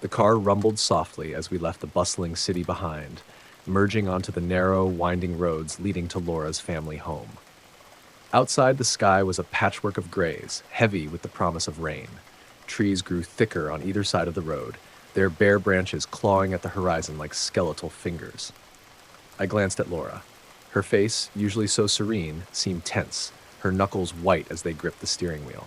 The car rumbled softly as we left the bustling city behind, merging onto the narrow, winding roads leading to Laura's family home. Outside, the sky was a patchwork of grays, heavy with the promise of rain. Trees grew thicker on either side of the road, their bare branches clawing at the horizon like skeletal fingers. I glanced at Laura. Her face, usually so serene, seemed tense, her knuckles white as they gripped the steering wheel.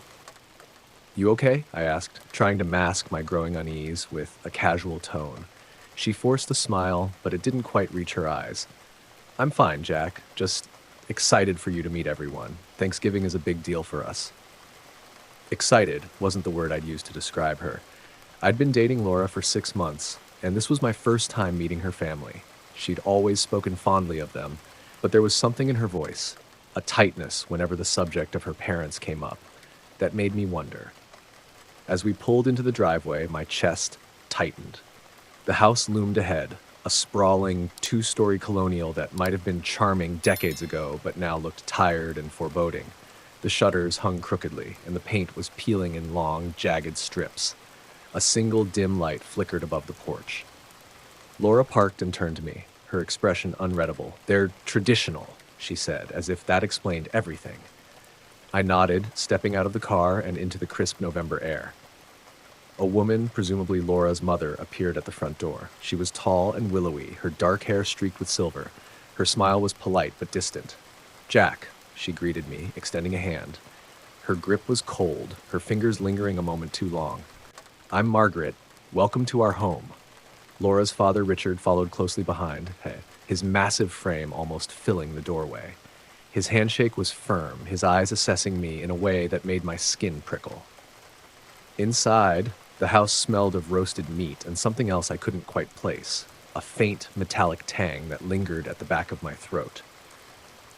"You okay?" I asked, trying to mask my growing unease with a casual tone. She forced a smile, but it didn't quite reach her eyes. "I'm fine, Jack. Just excited for you to meet everyone. Thanksgiving is a big deal for us." Excited wasn't the word I'd use to describe her. I'd been dating Laura for 6 months, and this was my first time meeting her family. She'd always spoken fondly of them, but there was something in her voice, a tightness whenever the subject of her parents came up, that made me wonder. As we pulled into the driveway, my chest tightened. The house loomed ahead, a sprawling, two-story colonial that might have been charming decades ago, but now looked tired and foreboding. The shutters hung crookedly, and the paint was peeling in long, jagged strips. A single dim light flickered above the porch. Laura parked and turned to me, her expression unreadable. "They're traditional," she said, as if that explained everything. I nodded, stepping out of the car and into the crisp November air. A woman, presumably Laura's mother, appeared at the front door. She was tall and willowy, her dark hair streaked with silver. Her smile was polite but distant. "Jack," she greeted me, extending a hand. Her grip was cold, her fingers lingering a moment too long. "I'm Margaret. Welcome to our home." Laura's father, Richard, followed closely behind, his massive frame almost filling the doorway. His handshake was firm, his eyes assessing me in a way that made my skin prickle. Inside, the house smelled of roasted meat and something else I couldn't quite place, a faint metallic tang that lingered at the back of my throat.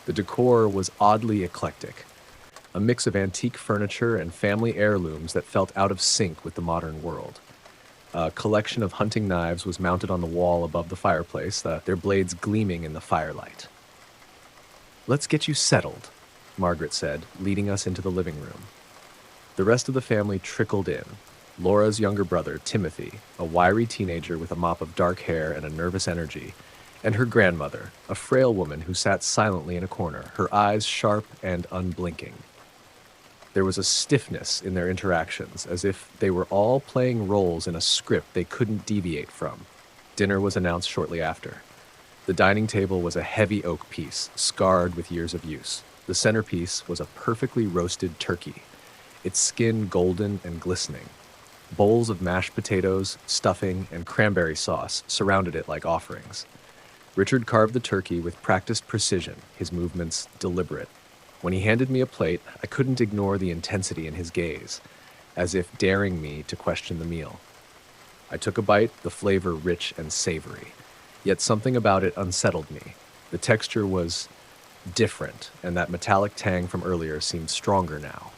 The decor was oddly eclectic, a mix of antique furniture and family heirlooms that felt out of sync with the modern world. A collection of hunting knives was mounted on the wall above the fireplace, their blades gleaming in the firelight. "Let's get you settled," Margaret said, leading us into the living room. The rest of the family trickled in. Laura's younger brother, Timothy, a wiry teenager with a mop of dark hair and a nervous energy, and her grandmother, a frail woman who sat silently in a corner, her eyes sharp and unblinking. There was a stiffness in their interactions, as if they were all playing roles in a script they couldn't deviate from. Dinner was announced shortly after. The dining table was a heavy oak piece, scarred with years of use. The centerpiece was a perfectly roasted turkey, its skin golden and glistening. Bowls of mashed potatoes, stuffing, and cranberry sauce surrounded it like offerings. Richard carved the turkey with practiced precision, his movements deliberate. When he handed me a plate, I couldn't ignore the intensity in his gaze, as if daring me to question the meal. I took a bite, the flavor rich and savory, yet something about it unsettled me. The texture was different, and that metallic tang from earlier seemed stronger now.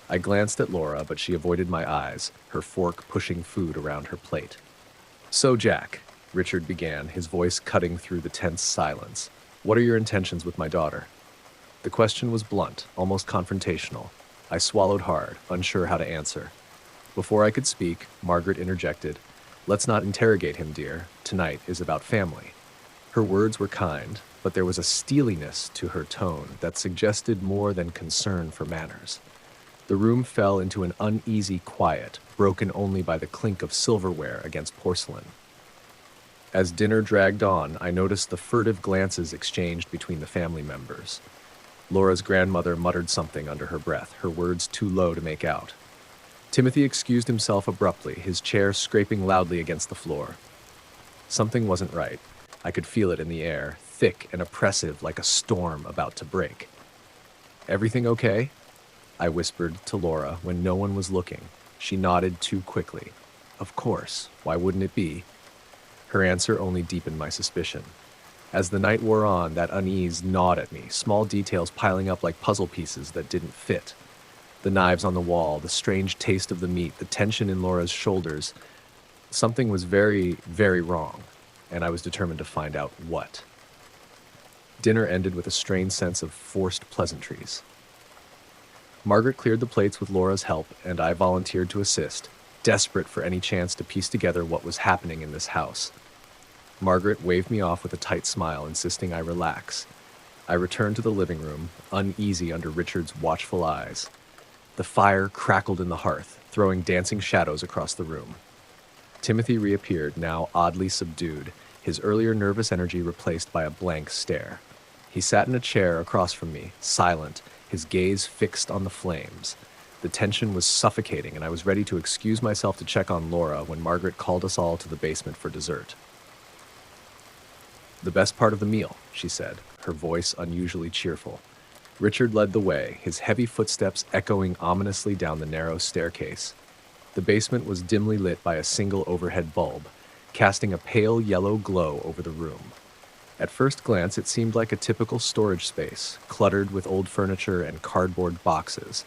I glanced at Laura, but she avoided my eyes, her fork pushing food around her plate. "So, Jack," Richard began, his voice cutting through the tense silence, "what are your intentions with my daughter?" The question was blunt, almost confrontational. I swallowed hard, unsure how to answer. Before I could speak, Margaret interjected, "Let's not interrogate him, dear. Tonight is about family." Her words were kind, but there was a steeliness to her tone that suggested more than concern for manners. The room fell into an uneasy quiet, broken only by the clink of silverware against porcelain. As dinner dragged on, I noticed the furtive glances exchanged between the family members. Laura's grandmother muttered something under her breath, her words too low to make out. Timothy excused himself abruptly, his chair scraping loudly against the floor. Something wasn't right. I could feel it in the air, thick and oppressive like a storm about to break. "Everything okay?" I whispered to Laura when no one was looking. She nodded too quickly. "Of course, why wouldn't it be?" Her answer only deepened my suspicion. As the night wore on, that unease gnawed at me, small details piling up like puzzle pieces that didn't fit. The knives on the wall, the strange taste of the meat, the tension in Laura's shoulders. Something was very, very wrong, and I was determined to find out what. Dinner ended with a strange sense of forced pleasantries. Margaret cleared the plates with Laura's help, and I volunteered to assist, desperate for any chance to piece together what was happening in this house. Margaret waved me off with a tight smile, insisting I relax. I returned to the living room, uneasy under Richard's watchful eyes. The fire crackled in the hearth, throwing dancing shadows across the room. Timothy reappeared, now oddly subdued, his earlier nervous energy replaced by a blank stare. He sat in a chair across from me, silent, his gaze fixed on the flames. The tension was suffocating, and I was ready to excuse myself to check on Laura when Margaret called us all to the basement for dessert. "The best part of the meal," she said, her voice unusually cheerful. Richard led the way, his heavy footsteps echoing ominously down the narrow staircase. The basement was dimly lit by a single overhead bulb, casting a pale yellow glow over the room. At first glance, it seemed like a typical storage space, cluttered with old furniture and cardboard boxes.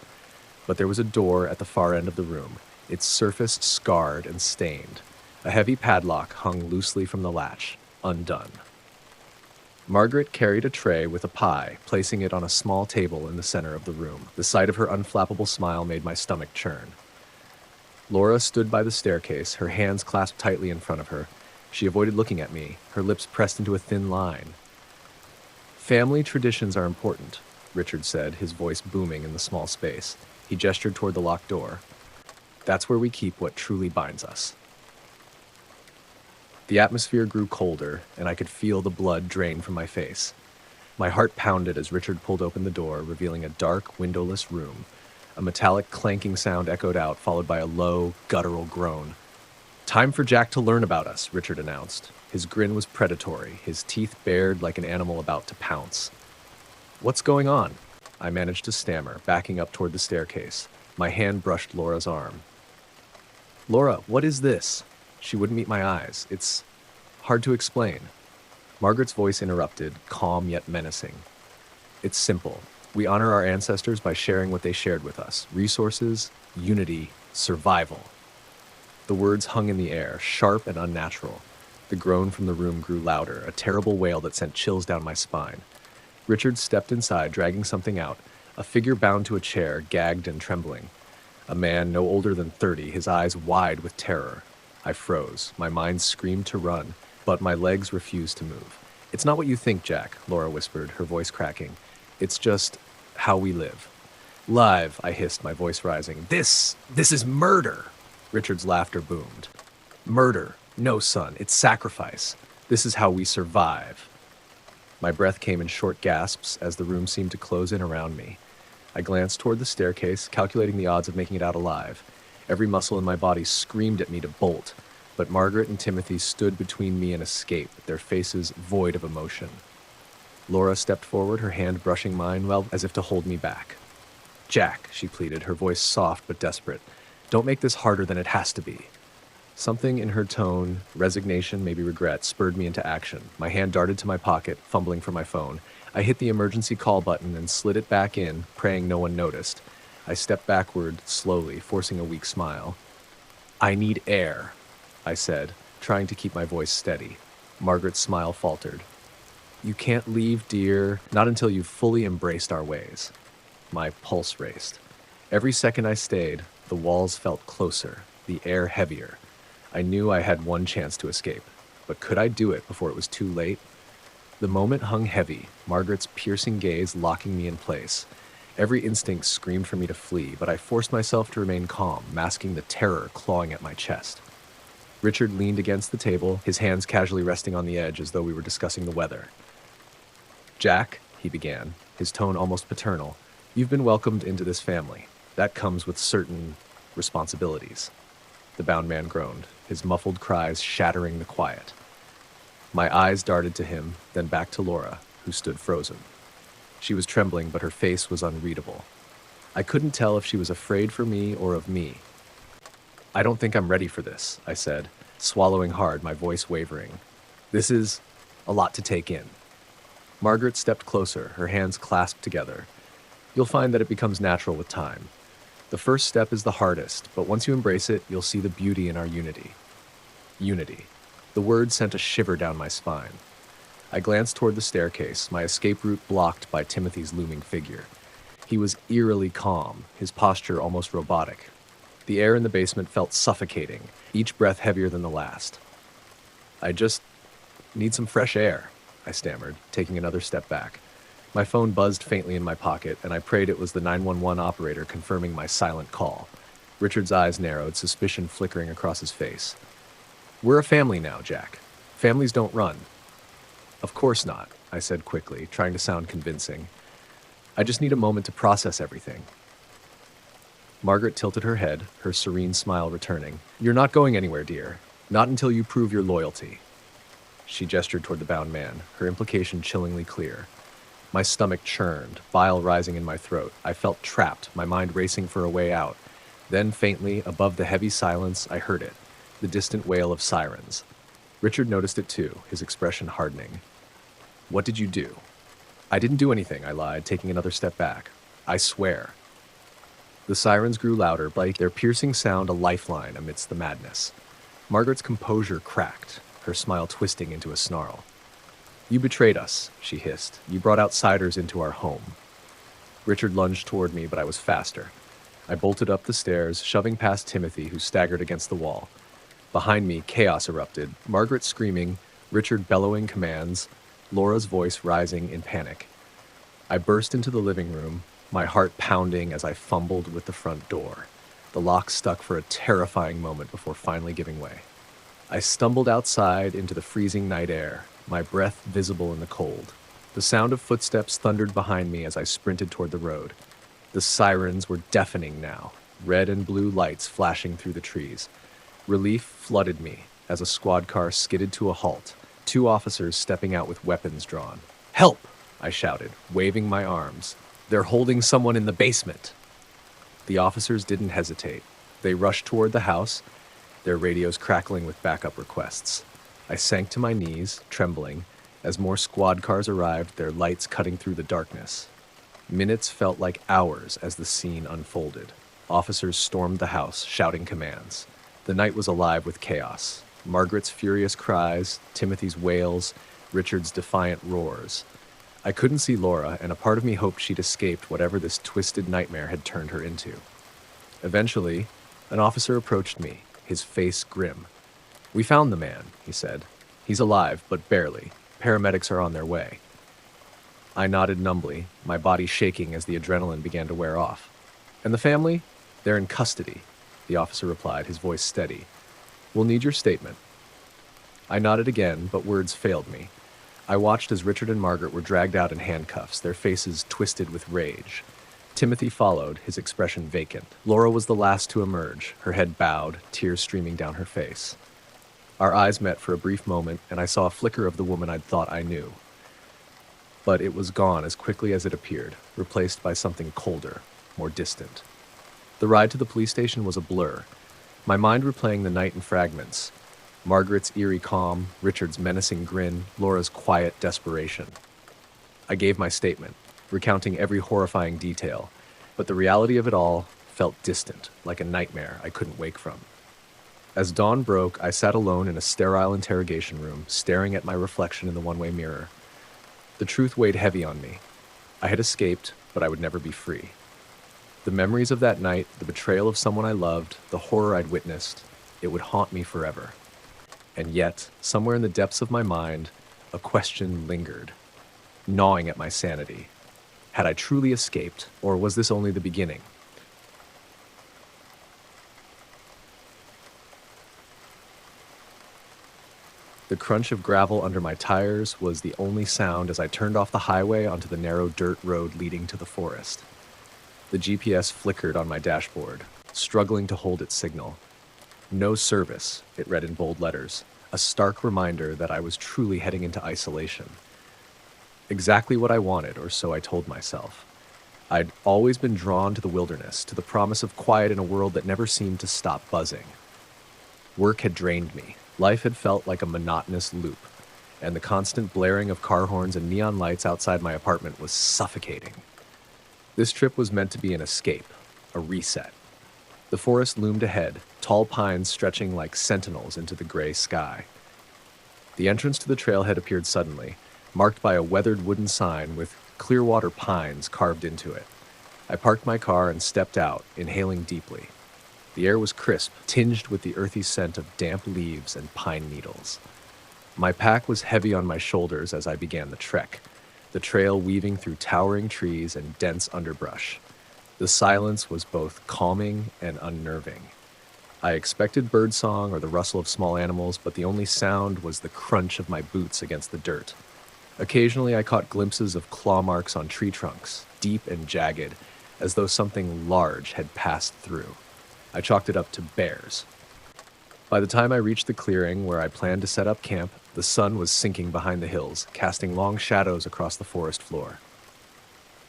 But there was a door at the far end of the room, its surface scarred and stained. A heavy padlock hung loosely from the latch, undone. Margaret carried a tray with a pie, placing it on a small table in the center of the room. The sight of her unflappable smile made my stomach churn. Laura stood by the staircase, her hands clasped tightly in front of her. She avoided looking at me, her lips pressed into a thin line. "Family traditions are important," Richard said, his voice booming in the small space. He gestured toward the locked door. "That's where we keep what truly binds us." The atmosphere grew colder, and I could feel the blood drain from my face. My heart pounded as Richard pulled open the door, revealing a dark, windowless room. A metallic clanking sound echoed out, followed by a low, guttural groan. "Time for Jack to learn about us," Richard announced. His grin was predatory, his teeth bared like an animal about to pounce. "What's going on?" I managed to stammer, backing up toward the staircase. My hand brushed Laura's arm. "Laura, what is this?" She wouldn't meet my eyes. "It's hard to explain." Margaret's voice interrupted, calm yet menacing. "It's simple. We honor our ancestors by sharing what they shared with us. Resources, unity, survival." The words hung in the air, sharp and unnatural. The groan from the room grew louder, a terrible wail that sent chills down my spine. Richard stepped inside, dragging something out, a figure bound to a chair, gagged and trembling. A man no older than 30, his eyes wide with terror. I froze. My mind screamed to run, but my legs refused to move. "It's not what you think, Jack," Laura whispered, her voice cracking. "It's just how we live." "Live," I hissed, my voice rising. This is murder!" Richard's laughter boomed. "Murder. No, son, it's sacrifice. This is how we survive." My breath came in short gasps as the room seemed to close in around me. I glanced toward the staircase, calculating the odds of making it out alive. Every muscle in my body screamed at me to bolt, but Margaret and Timothy stood between me and escape, their faces void of emotion. Laura stepped forward, her hand brushing mine, well, as if to hold me back. "Jack," she pleaded, her voice soft but desperate, "don't make this harder than it has to be." Something in her tone, resignation, maybe regret, spurred me into action. My hand darted to my pocket, fumbling for my phone. I hit the emergency call button and slid it back in, praying no one noticed. I stepped backward, slowly, forcing a weak smile. "I need air," I said, trying to keep my voice steady. Margaret's smile faltered. "You can't leave, dear, not until you've fully embraced our ways." My pulse raced. Every second I stayed, the walls felt closer, the air heavier. I knew I had one chance to escape, but could I do it before it was too late? The moment hung heavy, Margaret's piercing gaze locking me in place. Every instinct screamed for me to flee, but I forced myself to remain calm, masking the terror clawing at my chest. Richard leaned against the table, his hands casually resting on the edge as though we were discussing the weather. "Jack," he began, his tone almost paternal, "you've been welcomed into this family. That comes with certain responsibilities." The bound man groaned, his muffled cries shattering the quiet. My eyes darted to him, then back to Laura, who stood frozen. She was trembling, but her face was unreadable. I couldn't tell if she was afraid for me or of me. "I don't think I'm ready for this," I said, swallowing hard, my voice wavering. "This is a lot to take in." Margaret stepped closer, her hands clasped together. "You'll find that it becomes natural with time. The first step is the hardest, but once you embrace it, you'll see the beauty in our unity." Unity. The word sent a shiver down my spine. I glanced toward the staircase, my escape route blocked by Timothy's looming figure. He was eerily calm, his posture almost robotic. The air in the basement felt suffocating, each breath heavier than the last. "I just need some fresh air," I stammered, taking another step back. My phone buzzed faintly in my pocket, and I prayed it was the 911 operator confirming my silent call. Richard's eyes narrowed, suspicion flickering across his face. "We're a family now, Jack. Families don't run." "Of course not," I said quickly, trying to sound convincing. "I just need a moment to process everything." Margaret tilted her head, her serene smile returning. "You're not going anywhere, dear. Not until you prove your loyalty." She gestured toward the bound man, her implication chillingly clear. My stomach churned, bile rising in my throat. I felt trapped, my mind racing for a way out. Then, faintly, above the heavy silence, I heard it, the distant wail of sirens. Richard noticed it too, his expression hardening. "What did you do?" "I didn't do anything," I lied, taking another step back. "I swear." The sirens grew louder, their piercing sound a lifeline amidst the madness. Margaret's composure cracked, her smile twisting into a snarl. "You betrayed us," she hissed. "You brought outsiders into our home." Richard lunged toward me, but I was faster. I bolted up the stairs, shoving past Timothy, who staggered against the wall. Behind me, chaos erupted, Margaret screaming, Richard bellowing commands, Laura's voice rising in panic. I burst into the living room, my heart pounding as I fumbled with the front door. The lock stuck for a terrifying moment before finally giving way. I stumbled outside into the freezing night air, my breath visible in the cold. The sound of footsteps thundered behind me as I sprinted toward the road. The sirens were deafening now, red and blue lights flashing through the trees. Relief flooded me as a squad car skidded to a halt, two officers stepping out with weapons drawn. "Help!" I shouted, waving my arms. "They're holding someone in the basement." The officers didn't hesitate. They rushed toward the house, their radios crackling with backup requests. I sank to my knees, trembling, as more squad cars arrived, their lights cutting through the darkness. Minutes felt like hours as the scene unfolded. Officers stormed the house, shouting commands. The night was alive with chaos. Margaret's furious cries, Timothy's wails, Richard's defiant roars. I couldn't see Laura, and a part of me hoped she'd escaped whatever this twisted nightmare had turned her into. Eventually, an officer approached me, his face grim. "We found the man," he said. "He's alive, but barely. Paramedics are on their way." I nodded numbly, my body shaking as the adrenaline began to wear off. "And the family? They're in custody," the officer replied, his voice steady. "We'll need your statement." I nodded again, but words failed me. I watched as Richard and Margaret were dragged out in handcuffs, their faces twisted with rage. Timothy followed, his expression vacant. Laura was the last to emerge, her head bowed, tears streaming down her face. Our eyes met for a brief moment, and I saw a flicker of the woman I'd thought I knew. But it was gone as quickly as it appeared, replaced by something colder, more distant. The ride to the police station was a blur, my mind replaying the night in fragments. Margaret's eerie calm, Richard's menacing grin, Laura's quiet desperation. I gave my statement, recounting every horrifying detail, but the reality of it all felt distant, like a nightmare I couldn't wake from. As dawn broke, I sat alone in a sterile interrogation room, staring at my reflection in the one-way mirror. The truth weighed heavy on me. I had escaped, but I would never be free. The memories of that night, the betrayal of someone I loved, the horror I'd witnessed, it would haunt me forever. And yet, somewhere in the depths of my mind, a question lingered, gnawing at my sanity. Had I truly escaped, or was this only the beginning? The crunch of gravel under my tires was the only sound as I turned off the highway onto the narrow dirt road leading to the forest. The GPS flickered on my dashboard, struggling to hold its signal. "No service," it read in bold letters, a stark reminder that I was truly heading into isolation. Exactly what I wanted, or so I told myself. I'd always been drawn to the wilderness, to the promise of quiet in a world that never seemed to stop buzzing. Work had drained me. Life had felt like a monotonous loop, and the constant blaring of car horns and neon lights outside my apartment was suffocating. This trip was meant to be an escape, a reset. The forest loomed ahead, tall pines stretching like sentinels into the gray sky. The entrance to the trailhead appeared suddenly, marked by a weathered wooden sign with Clearwater Pines carved into it. I parked my car and stepped out, inhaling deeply. The air was crisp, tinged with the earthy scent of damp leaves and pine needles. My pack was heavy on my shoulders as I began the trek, the trail weaving through towering trees and dense underbrush. The silence was both calming and unnerving. I expected birdsong or the rustle of small animals, but the only sound was the crunch of my boots against the dirt. Occasionally, I caught glimpses of claw marks on tree trunks, deep and jagged, as though something large had passed through. I chalked it up to bears. By the time I reached the clearing where I planned to set up camp, the sun was sinking behind the hills, casting long shadows across the forest floor.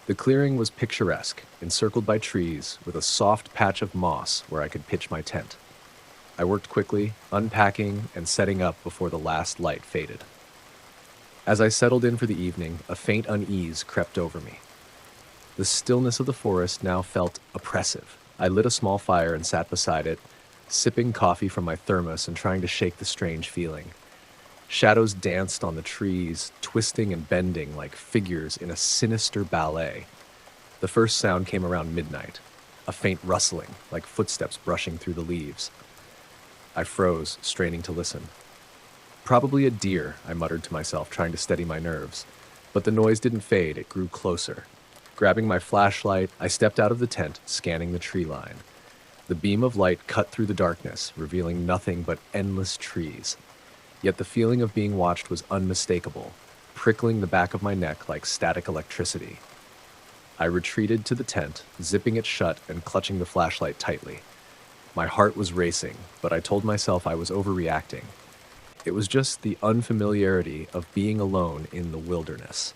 The clearing was picturesque, encircled by trees, with a soft patch of moss where I could pitch my tent. I worked quickly, unpacking and setting up before the last light faded. As I settled in for the evening, a faint unease crept over me. The stillness of the forest now felt oppressive. I lit a small fire and sat beside it, sipping coffee from my thermos and trying to shake the strange feeling. Shadows danced on the trees, twisting and bending like figures in a sinister ballet. The first sound came around midnight, a faint rustling, like footsteps brushing through the leaves. I froze, straining to listen. Probably a deer, I muttered to myself, trying to steady my nerves. But the noise didn't fade, it grew closer. Grabbing my flashlight, I stepped out of the tent, scanning the tree line. The beam of light cut through the darkness, revealing nothing but endless trees. Yet the feeling of being watched was unmistakable, prickling the back of my neck like static electricity. I retreated to the tent, zipping it shut and clutching the flashlight tightly. My heart was racing, but I told myself I was overreacting. It was just the unfamiliarity of being alone in the wilderness.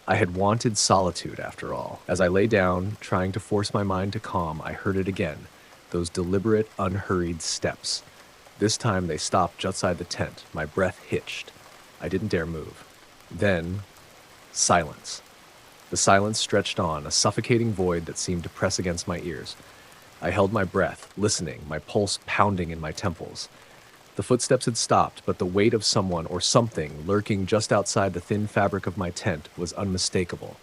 I had wanted solitude, after all. As I lay down, trying to force my mind to calm, I heard it again, those deliberate, unhurried steps. This time they stopped just outside the tent. My breath hitched. I didn't dare move. Then, silence. The silence stretched on, a suffocating void that seemed to press against my ears. I held my breath, listening, my pulse pounding in my temples. The footsteps had stopped, but the weight of someone or something lurking just outside the thin fabric of my tent was unmistakable.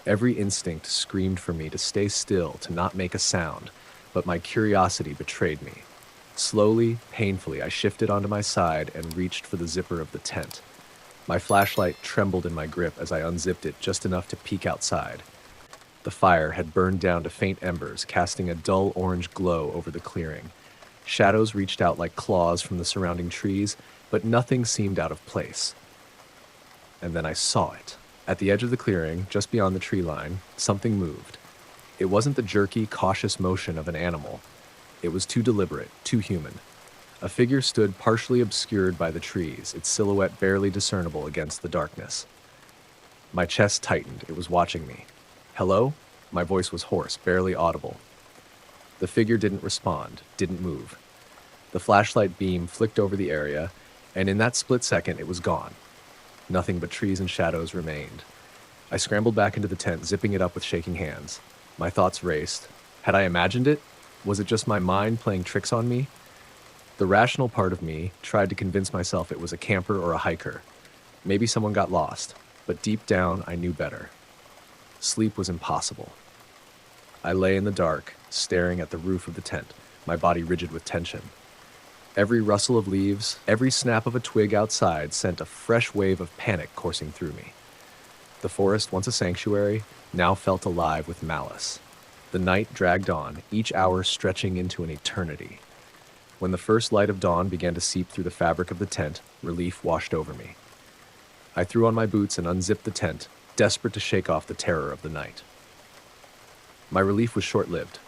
Every instinct screamed for me to stay still, to not make a sound, but my curiosity betrayed me. Slowly, painfully, I shifted onto my side and reached for the zipper of the tent. My flashlight trembled in my grip as I unzipped it just enough to peek outside. The fire had burned down to faint embers, casting a dull orange glow over the clearing. Shadows reached out like claws from the surrounding trees, but nothing seemed out of place. And then I saw it. At the edge of the clearing, just beyond the tree line, something moved. It wasn't the jerky, cautious motion of an animal. It was too deliberate, too human. A figure stood partially obscured by the trees, its silhouette barely discernible against the darkness. My chest tightened. It was watching me. "Hello?" My voice was hoarse, barely audible. The figure didn't respond, didn't move. The flashlight beam flicked over the area, and in that split second it was gone. Nothing but trees and shadows remained. I scrambled back into the tent, zipping it up with shaking hands. My thoughts raced. Had I imagined it? Was it just my mind playing tricks on me? The rational part of me tried to convince myself it was a camper or a hiker. Maybe someone got lost, but deep down I knew better. Sleep was impossible. I lay in the dark, staring at the roof of the tent, my body rigid with tension. Every rustle of leaves, every snap of a twig outside sent a fresh wave of panic coursing through me. The forest, once a sanctuary, now felt alive with malice. The night dragged on, each hour stretching into an eternity. When the first light of dawn began to seep through the fabric of the tent, relief washed over me. I threw on my boots and unzipped the tent, desperate to shake off the terror of the night. My relief was short-lived.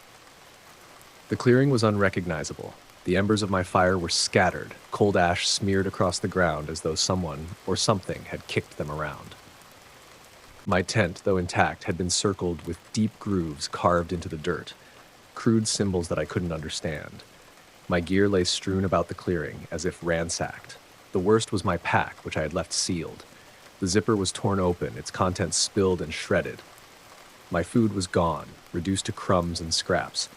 The clearing was unrecognizable. The embers of my fire were scattered, cold ash smeared across the ground as though someone or something had kicked them around. My tent, though intact, had been circled with deep grooves carved into the dirt, crude symbols that I couldn't understand. My gear lay strewn about the clearing, as if ransacked. The worst was my pack, which I had left sealed. The zipper was torn open, its contents spilled and shredded. My food was gone, reduced to crumbs and scraps.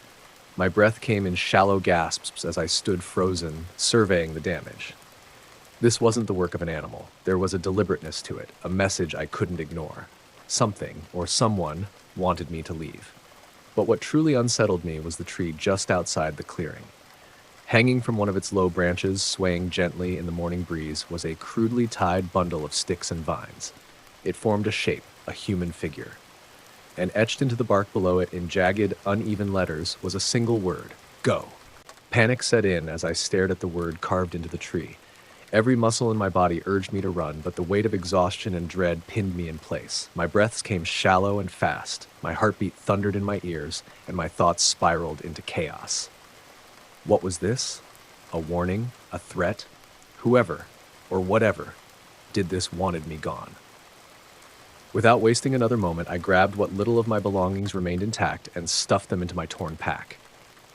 My breath came in shallow gasps as I stood frozen, surveying the damage. This wasn't the work of an animal. There was a deliberateness to it, a message I couldn't ignore. Something, or someone, wanted me to leave. But what truly unsettled me was the tree just outside the clearing. Hanging from one of its low branches, swaying gently in the morning breeze, was a crudely tied bundle of sticks and vines. It formed a shape, a human figure. And etched into the bark below it in jagged, uneven letters was a single word: go. Panic set in as I stared at the word carved into the tree. Every muscle in my body urged me to run, but the weight of exhaustion and dread pinned me in place. My breaths came shallow and fast, my heartbeat thundered in my ears, and my thoughts spiraled into chaos. What was this? A warning? A threat? Whoever, or whatever, did this wanted me gone. Without wasting another moment, I grabbed what little of my belongings remained intact and stuffed them into my torn pack.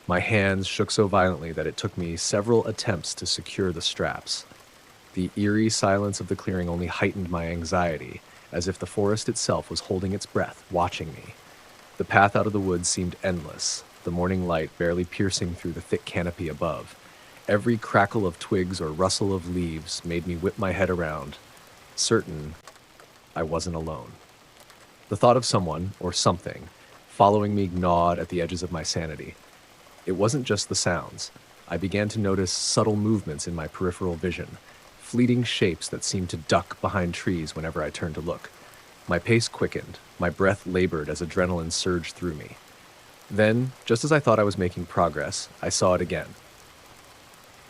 My hands shook so violently that it took me several attempts to secure the straps. The eerie silence of the clearing only heightened my anxiety, as if the forest itself was holding its breath, watching me. The path out of the woods seemed endless, the morning light barely piercing through the thick canopy above. Every crackle of twigs or rustle of leaves made me whip my head around, certain I wasn't alone. The thought of someone, or something, following me gnawed at the edges of my sanity. It wasn't just the sounds. I began to notice subtle movements in my peripheral vision, fleeting shapes that seemed to duck behind trees whenever I turned to look. My pace quickened, my breath labored as adrenaline surged through me. Then, just as I thought I was making progress, I saw it again.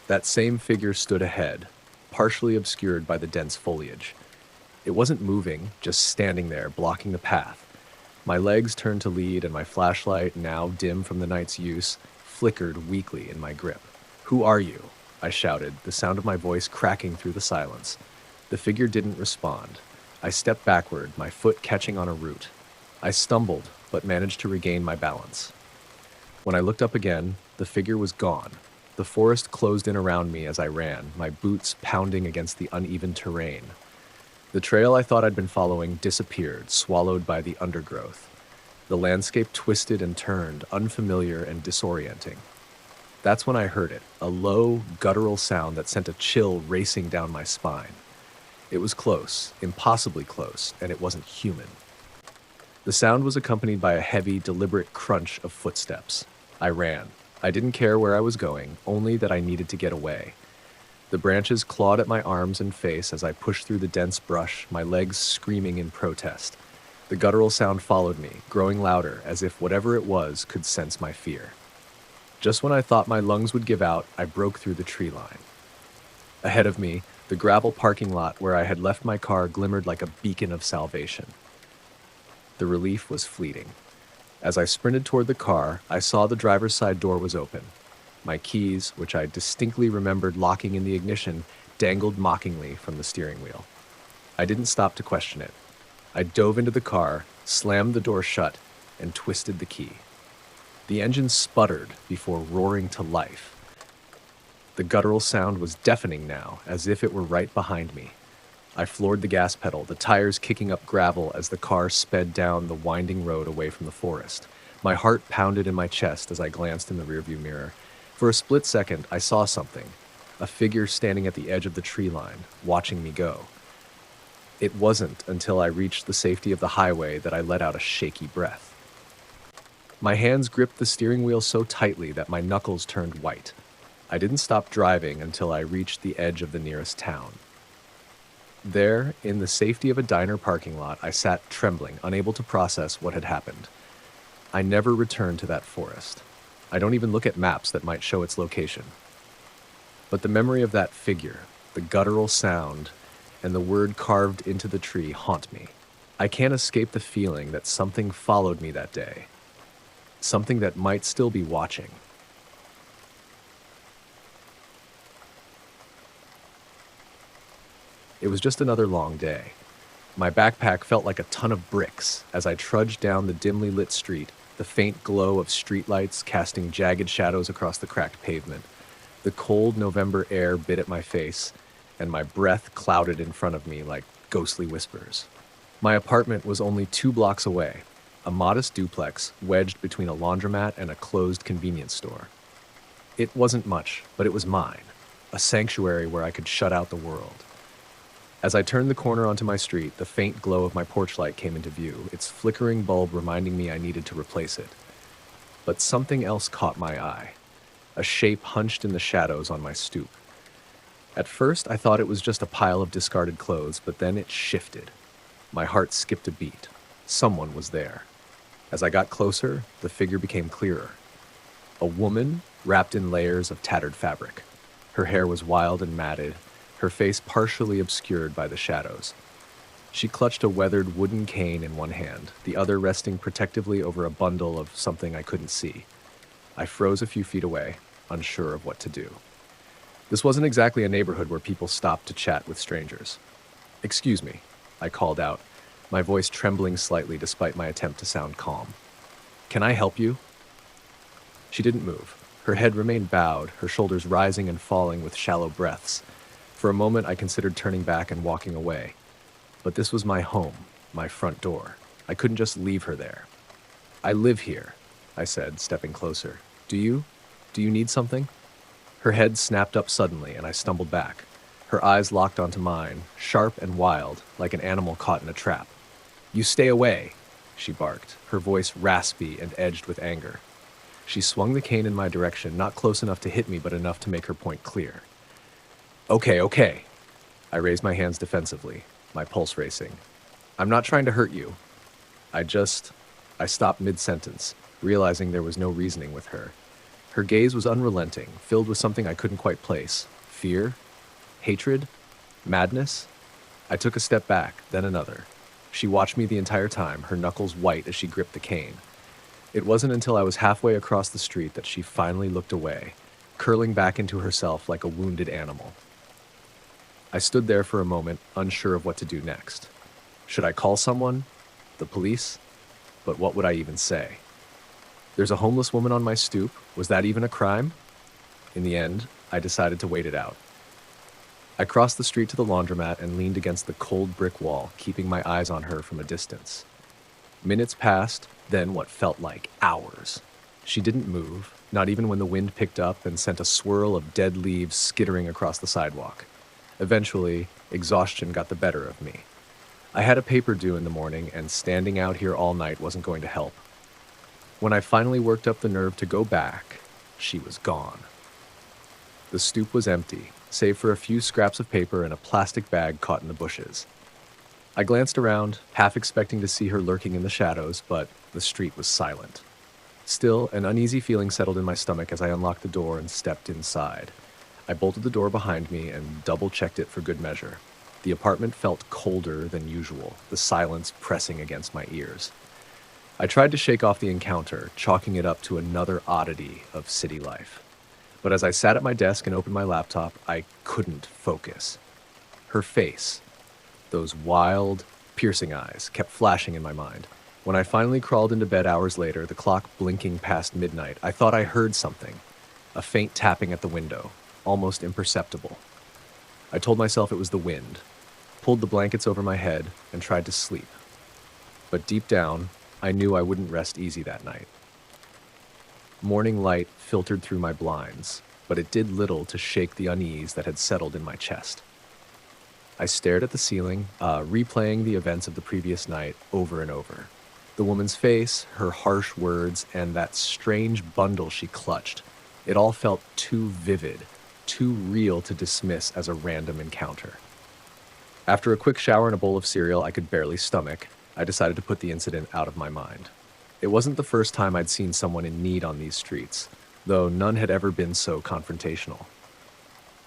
That same figure stood ahead, partially obscured by the dense foliage. It wasn't moving, just standing there, blocking the path. My legs turned to lead, and my flashlight, now dim from the night's use, flickered weakly in my grip. "Who are you?" I shouted, the sound of my voice cracking through the silence. The figure didn't respond. I stepped backward, my foot catching on a root. I stumbled, but managed to regain my balance. When I looked up again, the figure was gone. The forest closed in around me as I ran, my boots pounding against the uneven terrain. The trail I thought I'd been following disappeared, swallowed by the undergrowth. The landscape twisted and turned, unfamiliar and disorienting. That's when I heard it, a low, guttural sound that sent a chill racing down my spine. It was close, impossibly close, and it wasn't human. The sound was accompanied by a heavy, deliberate crunch of footsteps. I ran. I didn't care where I was going, only that I needed to get away. The branches clawed at my arms and face as I pushed through the dense brush, my legs screaming in protest. The guttural sound followed me, growing louder, as if whatever it was could sense my fear. Just when I thought my lungs would give out, I broke through the tree line. Ahead of me, the gravel parking lot where I had left my car glimmered like a beacon of salvation. The relief was fleeting. As I sprinted toward the car, I saw the driver's side door was open. My keys, which I distinctly remembered locking in the ignition, dangled mockingly from the steering wheel. I didn't stop to question it. I dove into the car, slammed the door shut, and twisted the key. The engine sputtered before roaring to life. The guttural sound was deafening now, as if it were right behind me. I floored the gas pedal, the tires kicking up gravel as the car sped down the winding road away from the forest. My heart pounded in my chest as I glanced in the rearview mirror. For a split second, I saw something, a figure standing at the edge of the tree line, watching me go. It wasn't until I reached the safety of the highway that I let out a shaky breath. My hands gripped the steering wheel so tightly that my knuckles turned white. I didn't stop driving until I reached the edge of the nearest town. There, in the safety of a diner parking lot, I sat trembling, unable to process what had happened. I never returned to that forest. I don't even look at maps that might show its location. But the memory of that figure, the guttural sound, and the word carved into the tree haunt me. I can't escape the feeling that something followed me that day. Something that might still be watching. It was just another long day. My backpack felt like a ton of bricks as I trudged down the dimly lit street, the faint glow of streetlights casting jagged shadows across the cracked pavement. The cold November air bit at my face, and my breath clouded in front of me like ghostly whispers. My apartment was only 2 blocks away, a modest duplex wedged between a laundromat and a closed convenience store. It wasn't much, but it was mine, a sanctuary where I could shut out the world. As I turned the corner onto my street, the faint glow of my porch light came into view, its flickering bulb reminding me I needed to replace it. But something else caught my eye. A shape hunched in the shadows on my stoop. At first, I thought it was just a pile of discarded clothes, but then it shifted. My heart skipped a beat. Someone was there. As I got closer, the figure became clearer. A woman wrapped in layers of tattered fabric. Her hair was wild and matted, her face partially obscured by the shadows. She clutched a weathered wooden cane in one hand, the other resting protectively over a bundle of something I couldn't see. I froze a few feet away, unsure of what to do. This wasn't exactly a neighborhood where people stopped to chat with strangers. "Excuse me," I called out, my voice trembling slightly despite my attempt to sound calm. "Can I help you?" She didn't move. Her head remained bowed, her shoulders rising and falling with shallow breaths. For a moment, I considered turning back and walking away. But this was my home, my front door. I couldn't just leave her there. "I live here," I said, stepping closer. Do you need something?" Her head snapped up suddenly, and I stumbled back. Her eyes locked onto mine, sharp and wild, like an animal caught in a trap. "You stay away," she barked, her voice raspy and edged with anger. She swung the cane in my direction, not close enough to hit me, but enough to make her point clear. Okay. I raised my hands defensively, my pulse racing. "I'm not trying to hurt you. I stopped mid-sentence, realizing there was no reasoning with her. Her gaze was unrelenting, filled with something I couldn't quite place. Fear? Hatred? Madness? I took a step back, then another. She watched me the entire time, her knuckles white as she gripped the cane. It wasn't until I was halfway across the street that she finally looked away, curling back into herself like a wounded animal. I stood there for a moment, unsure of what to do next. Should I call someone? The police? But what would I even say? There's a homeless woman on my stoop. Was that even a crime? In the end, I decided to wait it out. I crossed the street to the laundromat and leaned against the cold brick wall, keeping my eyes on her from a distance. Minutes passed, then what felt like hours. She didn't move, not even when the wind picked up and sent a swirl of dead leaves skittering across the sidewalk. Eventually, exhaustion got the better of me. I had a paper due in the morning, and standing out here all night wasn't going to help. When I finally worked up the nerve to go back, she was gone. The stoop was empty, save for a few scraps of paper and a plastic bag caught in the bushes. I glanced around, half expecting to see her lurking in the shadows, but the street was silent. Still, an uneasy feeling settled in my stomach as I unlocked the door and stepped inside. I bolted the door behind me and double-checked it for good measure. The apartment felt colder than usual, the silence pressing against my ears. I tried to shake off the encounter, chalking it up to another oddity of city life. But as I sat at my desk and opened my laptop, I couldn't focus. Her face, those wild, piercing eyes, kept flashing in my mind. When I finally crawled into bed hours later, the clock blinking past midnight, I thought I heard something. A faint tapping at the window, almost imperceptible. I told myself it was the wind, pulled the blankets over my head, and tried to sleep. But deep down, I knew I wouldn't rest easy that night. Morning light filtered through my blinds, but it did little to shake the unease that had settled in my chest. I stared at the ceiling, replaying the events of the previous night over and over. The woman's face, her harsh words, and that strange bundle she clutched. It all felt too vivid, too real to dismiss as a random encounter. After a quick shower and a bowl of cereal I could barely stomach, I decided to put the incident out of my mind. It wasn't the first time I'd seen someone in need on these streets, though none had ever been so confrontational.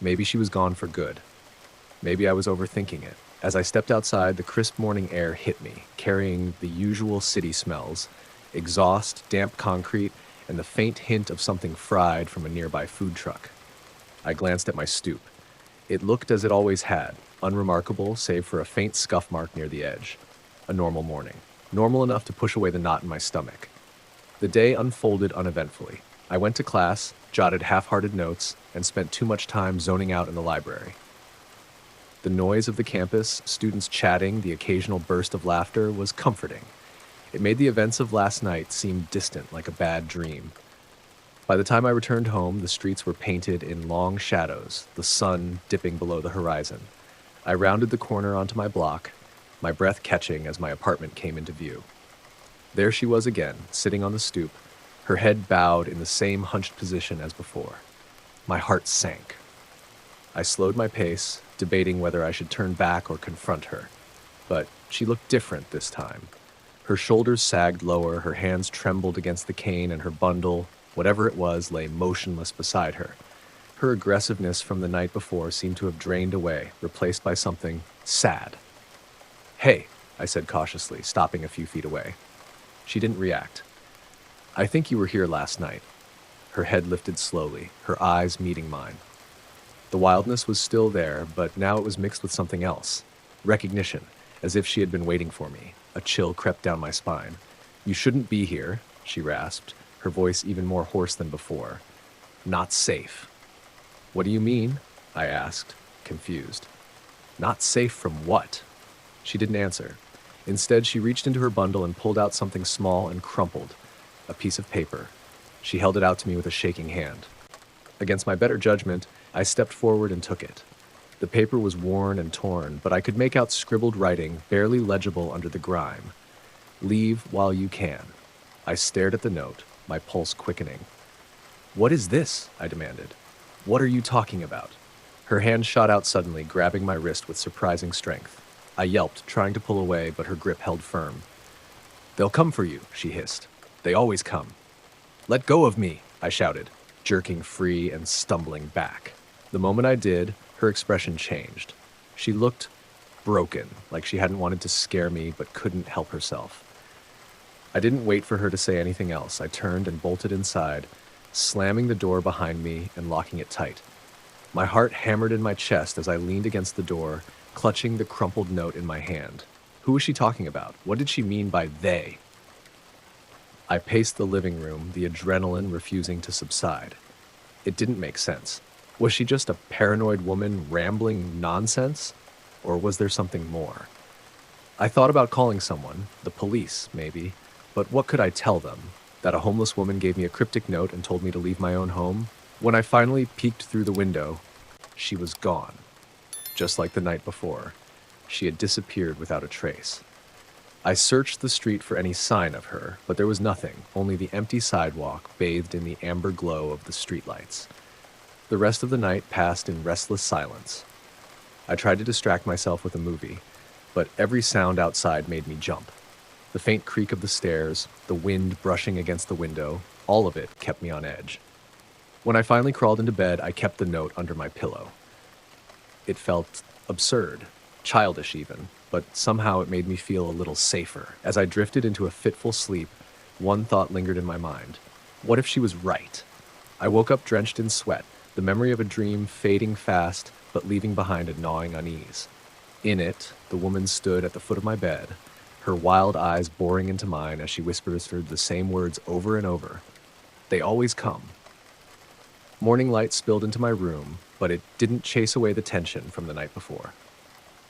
Maybe she was gone for good. Maybe I was overthinking it. As I stepped outside, the crisp morning air hit me, carrying the usual city smells, exhaust, damp concrete, and the faint hint of something fried from a nearby food truck. I glanced at my stoop. It looked as it always had, unremarkable save for a faint scuff mark near the edge. A normal morning. Normal enough to push away the knot in my stomach. The day unfolded uneventfully. I went to class, jotted half-hearted notes, and spent too much time zoning out in the library. The noise of the campus, students chatting, the occasional burst of laughter was comforting. It made the events of last night seem distant, like a bad dream. By the time I returned home, the streets were painted in long shadows, the sun dipping below the horizon. I rounded the corner onto my block, my breath catching as my apartment came into view. There she was again, sitting on the stoop, her head bowed in the same hunched position as before. My heart sank. I slowed my pace, debating whether I should turn back or confront her. But she looked different this time. Her shoulders sagged lower, her hands trembled against the cane, and her bundle, whatever it was, lay motionless beside her. Her aggressiveness from the night before seemed to have drained away, replaced by something sad. "Hey," I said cautiously, stopping a few feet away. She didn't react. "I think you were here last night." Her head lifted slowly, her eyes meeting mine. The wildness was still there, but now it was mixed with something else. Recognition, as if she had been waiting for me. A chill crept down my spine. "You shouldn't be here," she rasped, her voice even more hoarse than before. "Not safe." "What do you mean?" I asked, confused. "Not safe from what?" She didn't answer. Instead, she reached into her bundle and pulled out something small and crumpled, a piece of paper. She held it out to me with a shaking hand. Against my better judgment, I stepped forward and took it. The paper was worn and torn, but I could make out scribbled writing, barely legible under the grime. "Leave while you can." I stared at the note, my pulse quickening. "What is this?" I demanded. "What are you talking about?" Her hand shot out suddenly, grabbing my wrist with surprising strength. I yelped, trying to pull away, but her grip held firm. "They'll come for you," she hissed. "They always come." "Let go of me," I shouted, jerking free and stumbling back. The moment I did, her expression changed. She looked broken, like she hadn't wanted to scare me but couldn't help herself. I didn't wait for her to say anything else. I turned and bolted inside, slamming the door behind me and locking it tight. My heart hammered in my chest as I leaned against the door, clutching the crumpled note in my hand. Who was she talking about? What did she mean by they? I paced the living room, the adrenaline refusing to subside. It didn't make sense. Was she just a paranoid woman rambling nonsense? Or was there something more? I thought about calling someone, the police, maybe, but what could I tell them? That a homeless woman gave me a cryptic note and told me to leave my own home? When I finally peeked through the window, she was gone. Just like the night before, she had disappeared without a trace. I searched the street for any sign of her, but there was nothing, only the empty sidewalk bathed in the amber glow of the streetlights. The rest of the night passed in restless silence. I tried to distract myself with a movie, but every sound outside made me jump. The faint creak of the stairs, the wind brushing against the window, all of it kept me on edge. When I finally crawled into bed, I kept the note under my pillow. It felt absurd, childish even, but somehow it made me feel a little safer. As I drifted into a fitful sleep, one thought lingered in my mind. What if she was right? I woke up drenched in sweat, the memory of a dream fading fast, but leaving behind a gnawing unease. In it, the woman stood at the foot of my bed, her wild eyes boring into mine as she whispered the same words over and over. "They always come." Morning light spilled into my room, but it didn't chase away the tension from the night before.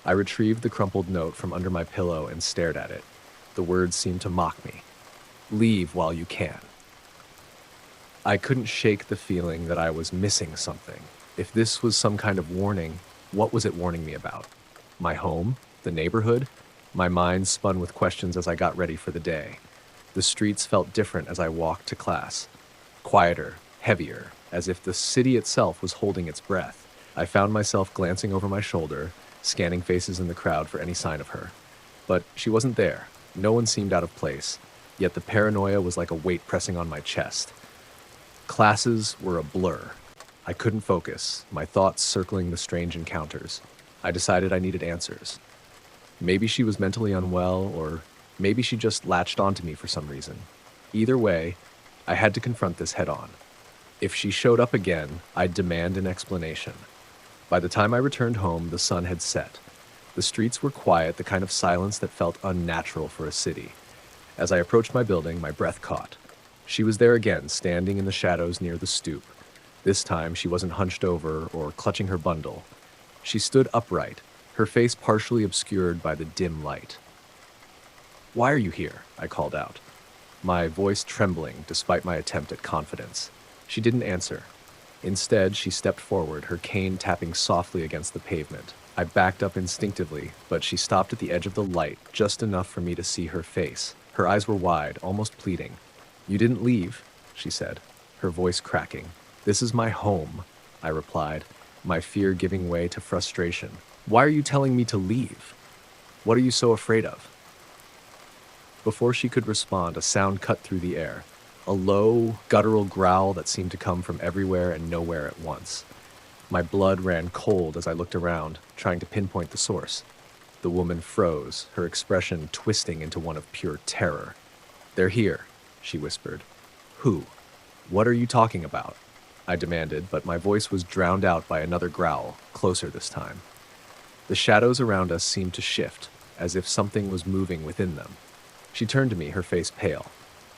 I retrieved the crumpled note from under my pillow and stared at it. The words seemed to mock me. "Leave while you can." I couldn't shake the feeling that I was missing something. If this was some kind of warning, what was it warning me about? My home? The neighborhood? My mind spun with questions as I got ready for the day. The streets felt different as I walked to class. Quieter, heavier, as if the city itself was holding its breath. I found myself glancing over my shoulder, scanning faces in the crowd for any sign of her. But she wasn't there. No one seemed out of place, yet the paranoia was like a weight pressing on my chest. Classes were a blur. I couldn't focus, my thoughts circling the strange encounters. I decided I needed answers. Maybe she was mentally unwell, or maybe she just latched onto me for some reason. Either way, I had to confront this head on. If she showed up again, I'd demand an explanation. By the time I returned home, the sun had set. The streets were quiet, the kind of silence that felt unnatural for a city. As I approached my building, my breath caught. She was there again, standing in the shadows near the stoop. This time, she wasn't hunched over or clutching her bundle. She stood upright, her face partially obscured by the dim light. "Why are you here?" I called out, my voice trembling despite my attempt at confidence. She didn't answer. Instead, she stepped forward, her cane tapping softly against the pavement. I backed up instinctively, but she stopped at the edge of the light, just enough for me to see her face. Her eyes were wide, almost pleading. "You didn't leave?" she said, her voice cracking. This is my home, I replied, my fear giving way to frustration. Why are you telling me to leave? What are you so afraid of? Before she could respond, a sound cut through the air, a low, guttural growl that seemed to come from everywhere and nowhere at once. My blood ran cold as I looked around, trying to pinpoint the source. The woman froze, her expression twisting into one of pure terror. They're here, she whispered. Who? What are you talking about? I demanded, but my voice was drowned out by another growl, closer this time. The shadows around us seemed to shift, as if something was moving within them. She turned to me, her face pale.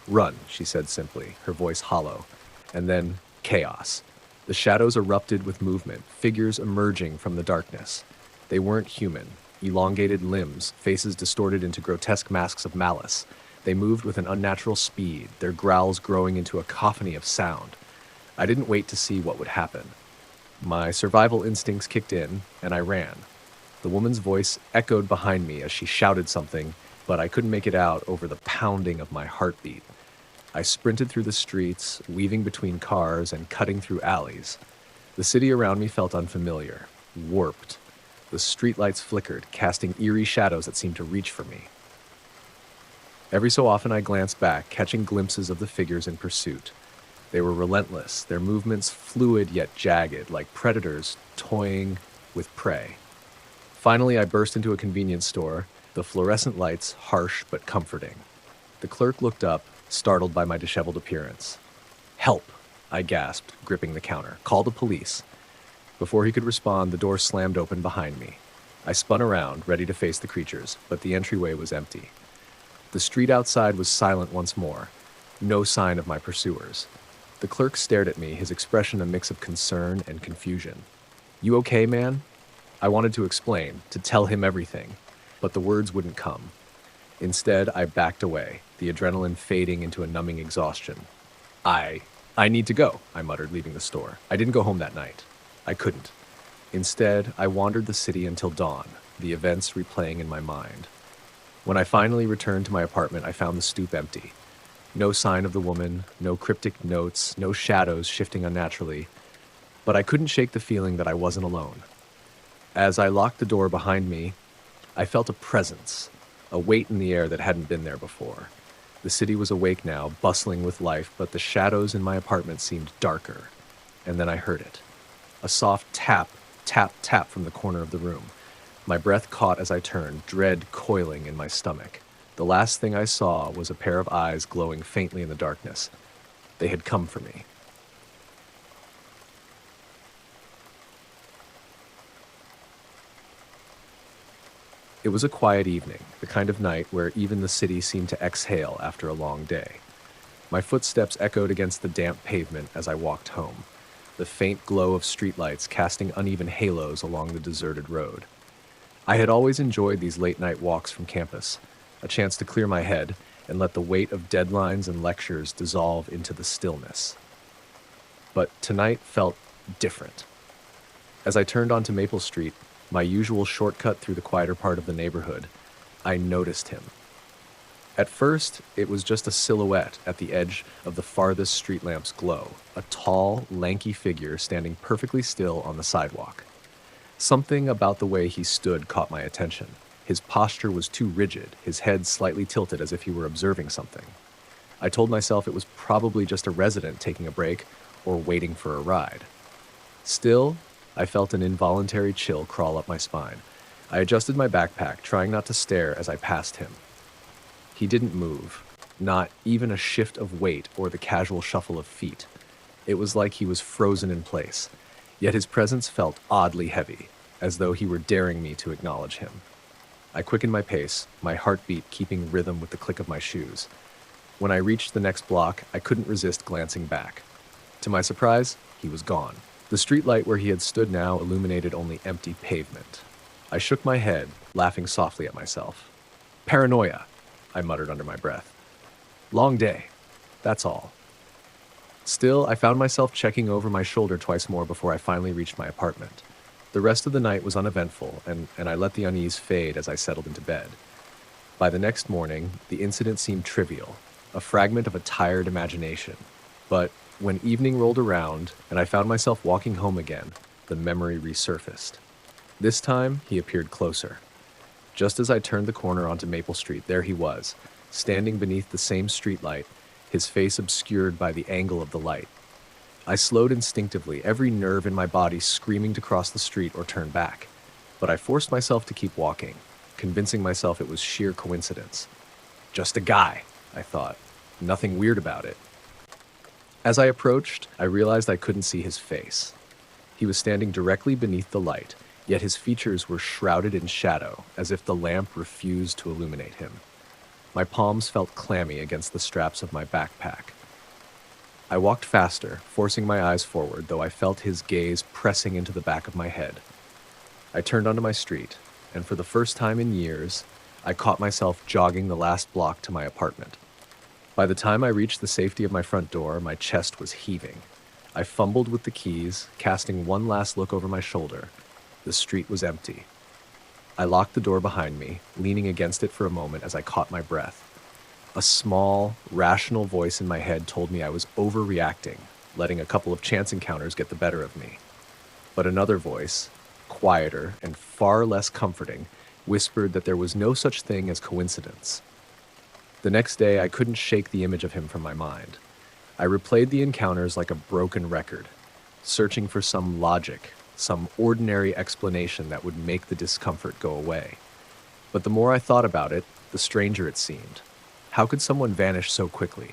Run, she said simply, her voice hollow. And then, chaos. The shadows erupted with movement, figures emerging from the darkness. They weren't human. Elongated limbs, faces distorted into grotesque masks of malice. They moved with an unnatural speed, their growls growing into a cacophony of sound. I didn't wait to see what would happen. My survival instincts kicked in, and I ran. The woman's voice echoed behind me as she shouted something, but I couldn't make it out over the pounding of my heartbeat. I sprinted through the streets, weaving between cars and cutting through alleys. The city around me felt unfamiliar, warped. The streetlights flickered, casting eerie shadows that seemed to reach for me. Every so often I glanced back, catching glimpses of the figures in pursuit. They were relentless, their movements fluid yet jagged, like predators toying with prey. Finally, I burst into a convenience store, the fluorescent lights harsh but comforting. The clerk looked up, startled by my disheveled appearance. Help, I gasped, gripping the counter. Call the police. Before he could respond, the door slammed open behind me. I spun around, ready to face the creatures, but the entryway was empty. The street outside was silent once more. No sign of my pursuers. The clerk stared at me, his expression a mix of concern and confusion. You okay, man? I wanted to explain, to tell him everything, but the words wouldn't come. Instead, I backed away, the adrenaline fading into a numbing exhaustion. I need to go, I muttered, leaving the store. I didn't go home that night. I couldn't. Instead, I wandered the city until dawn, the events replaying in my mind. When I finally returned to my apartment, I found the stoop empty. No sign of the woman, no cryptic notes, no shadows shifting unnaturally. But I couldn't shake the feeling that I wasn't alone. As I locked the door behind me, I felt a presence, a weight in the air that hadn't been there before. The city was awake now, bustling with life, but the shadows in my apartment seemed darker. And then I heard it. A soft tap, tap, tap from the corner of the room. My breath caught as I turned, dread coiling in my stomach. The last thing I saw was a pair of eyes glowing faintly in the darkness. They had come for me. It was a quiet evening, the kind of night where even the city seemed to exhale after a long day. My footsteps echoed against the damp pavement as I walked home, the faint glow of streetlights casting uneven halos along the deserted road. I had always enjoyed these late-night walks from campus, a chance to clear my head and let the weight of deadlines and lectures dissolve into the stillness. But tonight felt different. As I turned onto Maple Street, my usual shortcut through the quieter part of the neighborhood, I noticed him. At first, it was just a silhouette at the edge of the farthest street lamp's glow, a tall, lanky figure standing perfectly still on the sidewalk. Something about the way he stood caught my attention. His posture was too rigid, his head slightly tilted as if he were observing something. I told myself it was probably just a resident taking a break or waiting for a ride. Still, I felt an involuntary chill crawl up my spine. I adjusted my backpack, trying not to stare as I passed him. He didn't move, not even a shift of weight or the casual shuffle of feet. It was like he was frozen in place, yet his presence felt oddly heavy, as though he were daring me to acknowledge him. I quickened my pace, my heartbeat keeping rhythm with the click of my shoes. When I reached the next block, I couldn't resist glancing back. To my surprise, he was gone. The streetlight where he had stood now illuminated only empty pavement. I shook my head, laughing softly at myself. Paranoia, I muttered under my breath. Long day, that's all. Still, I found myself checking over my shoulder twice more before I finally reached my apartment. The rest of the night was uneventful, and I let the unease fade as I settled into bed. By the next morning, the incident seemed trivial, a fragment of a tired imagination. But when evening rolled around and I found myself walking home again, the memory resurfaced. This time, he appeared closer. Just as I turned the corner onto Maple Street, there he was, standing beneath the same streetlight, his face obscured by the angle of the light. I slowed instinctively, every nerve in my body screaming to cross the street or turn back. But I forced myself to keep walking, convincing myself it was sheer coincidence. Just a guy, I thought. Nothing weird about it. As I approached, I realized I couldn't see his face. He was standing directly beneath the light, yet his features were shrouded in shadow, as if the lamp refused to illuminate him. My palms felt clammy against the straps of my backpack. I walked faster, forcing my eyes forward, though I felt his gaze pressing into the back of my head. I turned onto my street, and for the first time in years, I caught myself jogging the last block to my apartment. By the time I reached the safety of my front door, my chest was heaving. I fumbled with the keys, casting one last look over my shoulder. The street was empty. I locked the door behind me, leaning against it for a moment as I caught my breath. A small, rational voice in my head told me I was overreacting, letting a couple of chance encounters get the better of me. But another voice, quieter and far less comforting, whispered that there was no such thing as coincidence. The next day, I couldn't shake the image of him from my mind. I replayed the encounters like a broken record, searching for some logic, some ordinary explanation that would make the discomfort go away. But the more I thought about it, the stranger it seemed. How could someone vanish so quickly?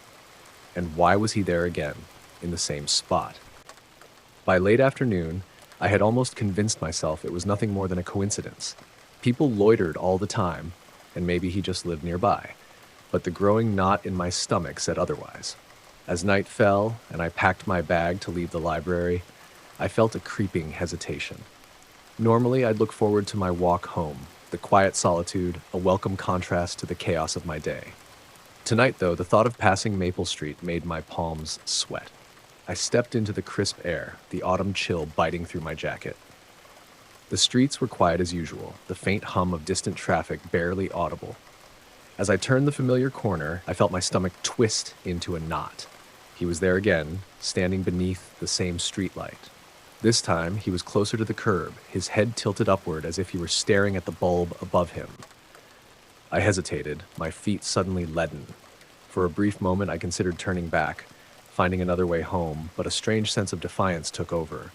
And why was he there again, in the same spot? By late afternoon, I had almost convinced myself it was nothing more than a coincidence. People loitered all the time, and maybe he just lived nearby. But the growing knot in my stomach said otherwise. As night fell and I packed my bag to leave the library, I felt a creeping hesitation. Normally, I'd look forward to my walk home, the quiet solitude, a welcome contrast to the chaos of my day. Tonight, though, the thought of passing Maple Street made my palms sweat. I stepped into the crisp air, the autumn chill biting through my jacket. The streets were quiet as usual, the faint hum of distant traffic barely audible. As I turned the familiar corner, I felt my stomach twist into a knot. He was there again, standing beneath the same streetlight. This time, he was closer to the curb, his head tilted upward as if he were staring at the bulb above him. I hesitated, my feet suddenly leaden. For a brief moment, I considered turning back, finding another way home, but a strange sense of defiance took over.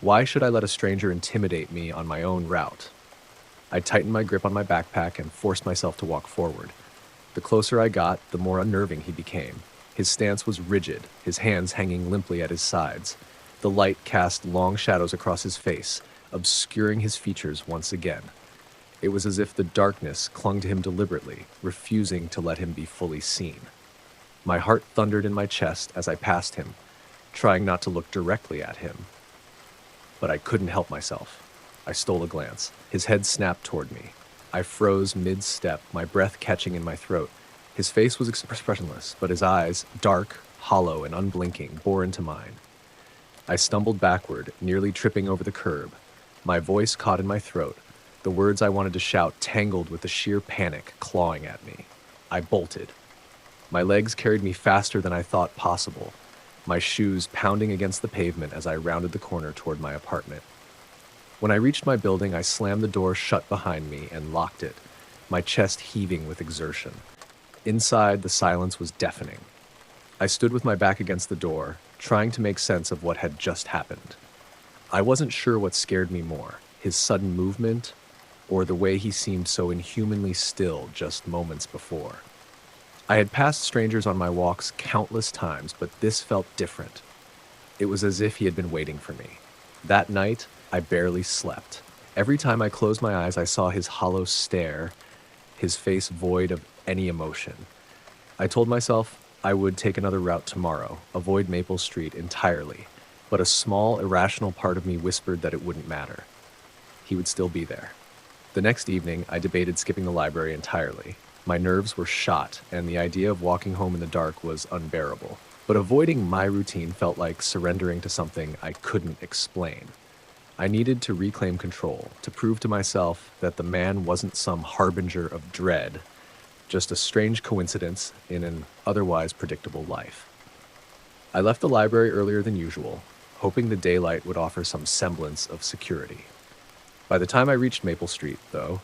Why should I let a stranger intimidate me on my own route? I tightened my grip on my backpack and forced myself to walk forward. The closer I got, the more unnerving he became. His stance was rigid, his hands hanging limply at his sides. The light cast long shadows across his face, obscuring his features once again. It was as if the darkness clung to him deliberately, refusing to let him be fully seen. My heart thundered in my chest as I passed him, trying not to look directly at him. But I couldn't help myself. I stole a glance. His head snapped toward me. I froze mid-step, my breath catching in my throat. His face was expressionless, but his eyes, dark, hollow, and unblinking, bore into mine. I stumbled backward, nearly tripping over the curb. My voice caught in my throat. The words I wanted to shout tangled with the sheer panic clawing at me. I bolted. My legs carried me faster than I thought possible, my shoes pounding against the pavement as I rounded the corner toward my apartment. When I reached my building, I slammed the door shut behind me and locked it, my chest heaving with exertion. Inside, the silence was deafening. I stood with my back against the door, trying to make sense of what had just happened. I wasn't sure what scared me more, his sudden movement, or the way he seemed so inhumanly still just moments before. I had passed strangers on my walks countless times, but this felt different. It was as if he had been waiting for me. That night, I barely slept. Every time I closed my eyes, I saw his hollow stare, his face void of any emotion. I told myself I would take another route tomorrow, avoid Maple Street entirely, but a small, irrational part of me whispered that it wouldn't matter. He would still be there. The next evening, I debated skipping the library entirely. My nerves were shot, and the idea of walking home in the dark was unbearable. But avoiding my routine felt like surrendering to something I couldn't explain. I needed to reclaim control, to prove to myself that the man wasn't some harbinger of dread, just a strange coincidence in an otherwise predictable life. I left the library earlier than usual, hoping the daylight would offer some semblance of security. By the time I reached Maple Street, though,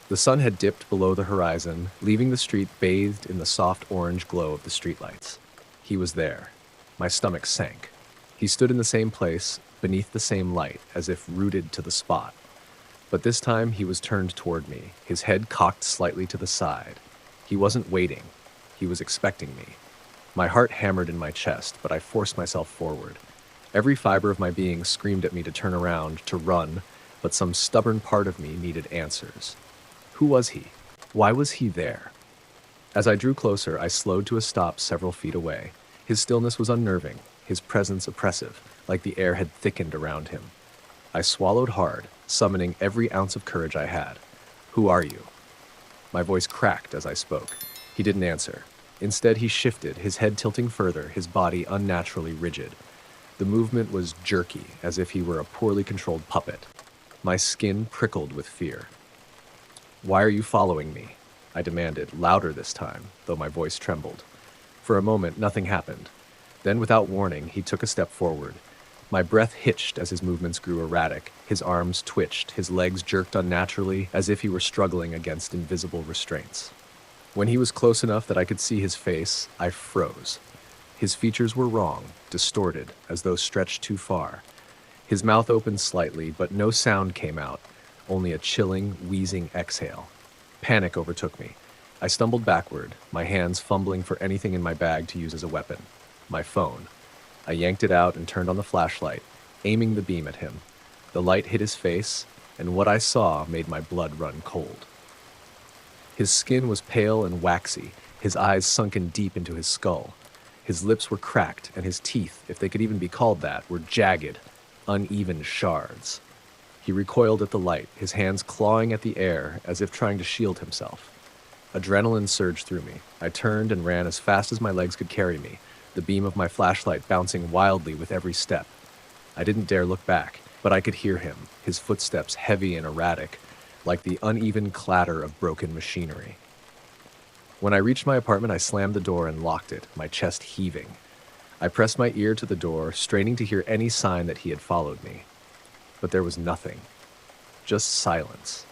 the sun had dipped below the horizon, leaving the street bathed in the soft orange glow of the streetlights. He was there. My stomach sank. He stood in the same place, beneath the same light, as if rooted to the spot. But this time he was turned toward me, his head cocked slightly to the side. He wasn't waiting. He was expecting me. My heart hammered in my chest, but I forced myself forward. Every fiber of my being screamed at me to turn around, to run, but some stubborn part of me needed answers. Who was he? Why was he there? As I drew closer, I slowed to a stop several feet away. His stillness was unnerving, his presence oppressive, like the air had thickened around him. I swallowed hard, summoning every ounce of courage I had. Who are you? My voice cracked as I spoke. He didn't answer. Instead, he shifted, his head tilting further, his body unnaturally rigid. The movement was jerky, as if he were a poorly controlled puppet. My skin prickled with fear. "Why are you following me?" I demanded, louder this time, though my voice trembled. For a moment, nothing happened. Then, without warning, he took a step forward. My breath hitched as his movements grew erratic. His arms twitched, his legs jerked unnaturally, as if he were struggling against invisible restraints. When he was close enough that I could see his face, I froze. His features were wrong, distorted, as though stretched too far. His mouth opened slightly, but no sound came out, only a chilling, wheezing exhale. Panic overtook me. I stumbled backward, my hands fumbling for anything in my bag to use as a weapon. My phone. I yanked it out and turned on the flashlight, aiming the beam at him. The light hit his face, and what I saw made my blood run cold. His skin was pale and waxy, his eyes sunken deep into his skull. His lips were cracked, and his teeth, if they could even be called that, were jagged, uneven shards. He recoiled at the light, his hands clawing at the air as if trying to shield himself. Adrenaline surged through me. I turned and ran as fast as my legs could carry me, the beam of my flashlight bouncing wildly with every step. I didn't dare look back, but I could hear him, his footsteps heavy and erratic, like the uneven clatter of broken machinery. When I reached my apartment, I slammed the door and locked it, my chest heaving. I pressed my ear to the door, straining to hear any sign that he had followed me. But there was nothing. Just silence.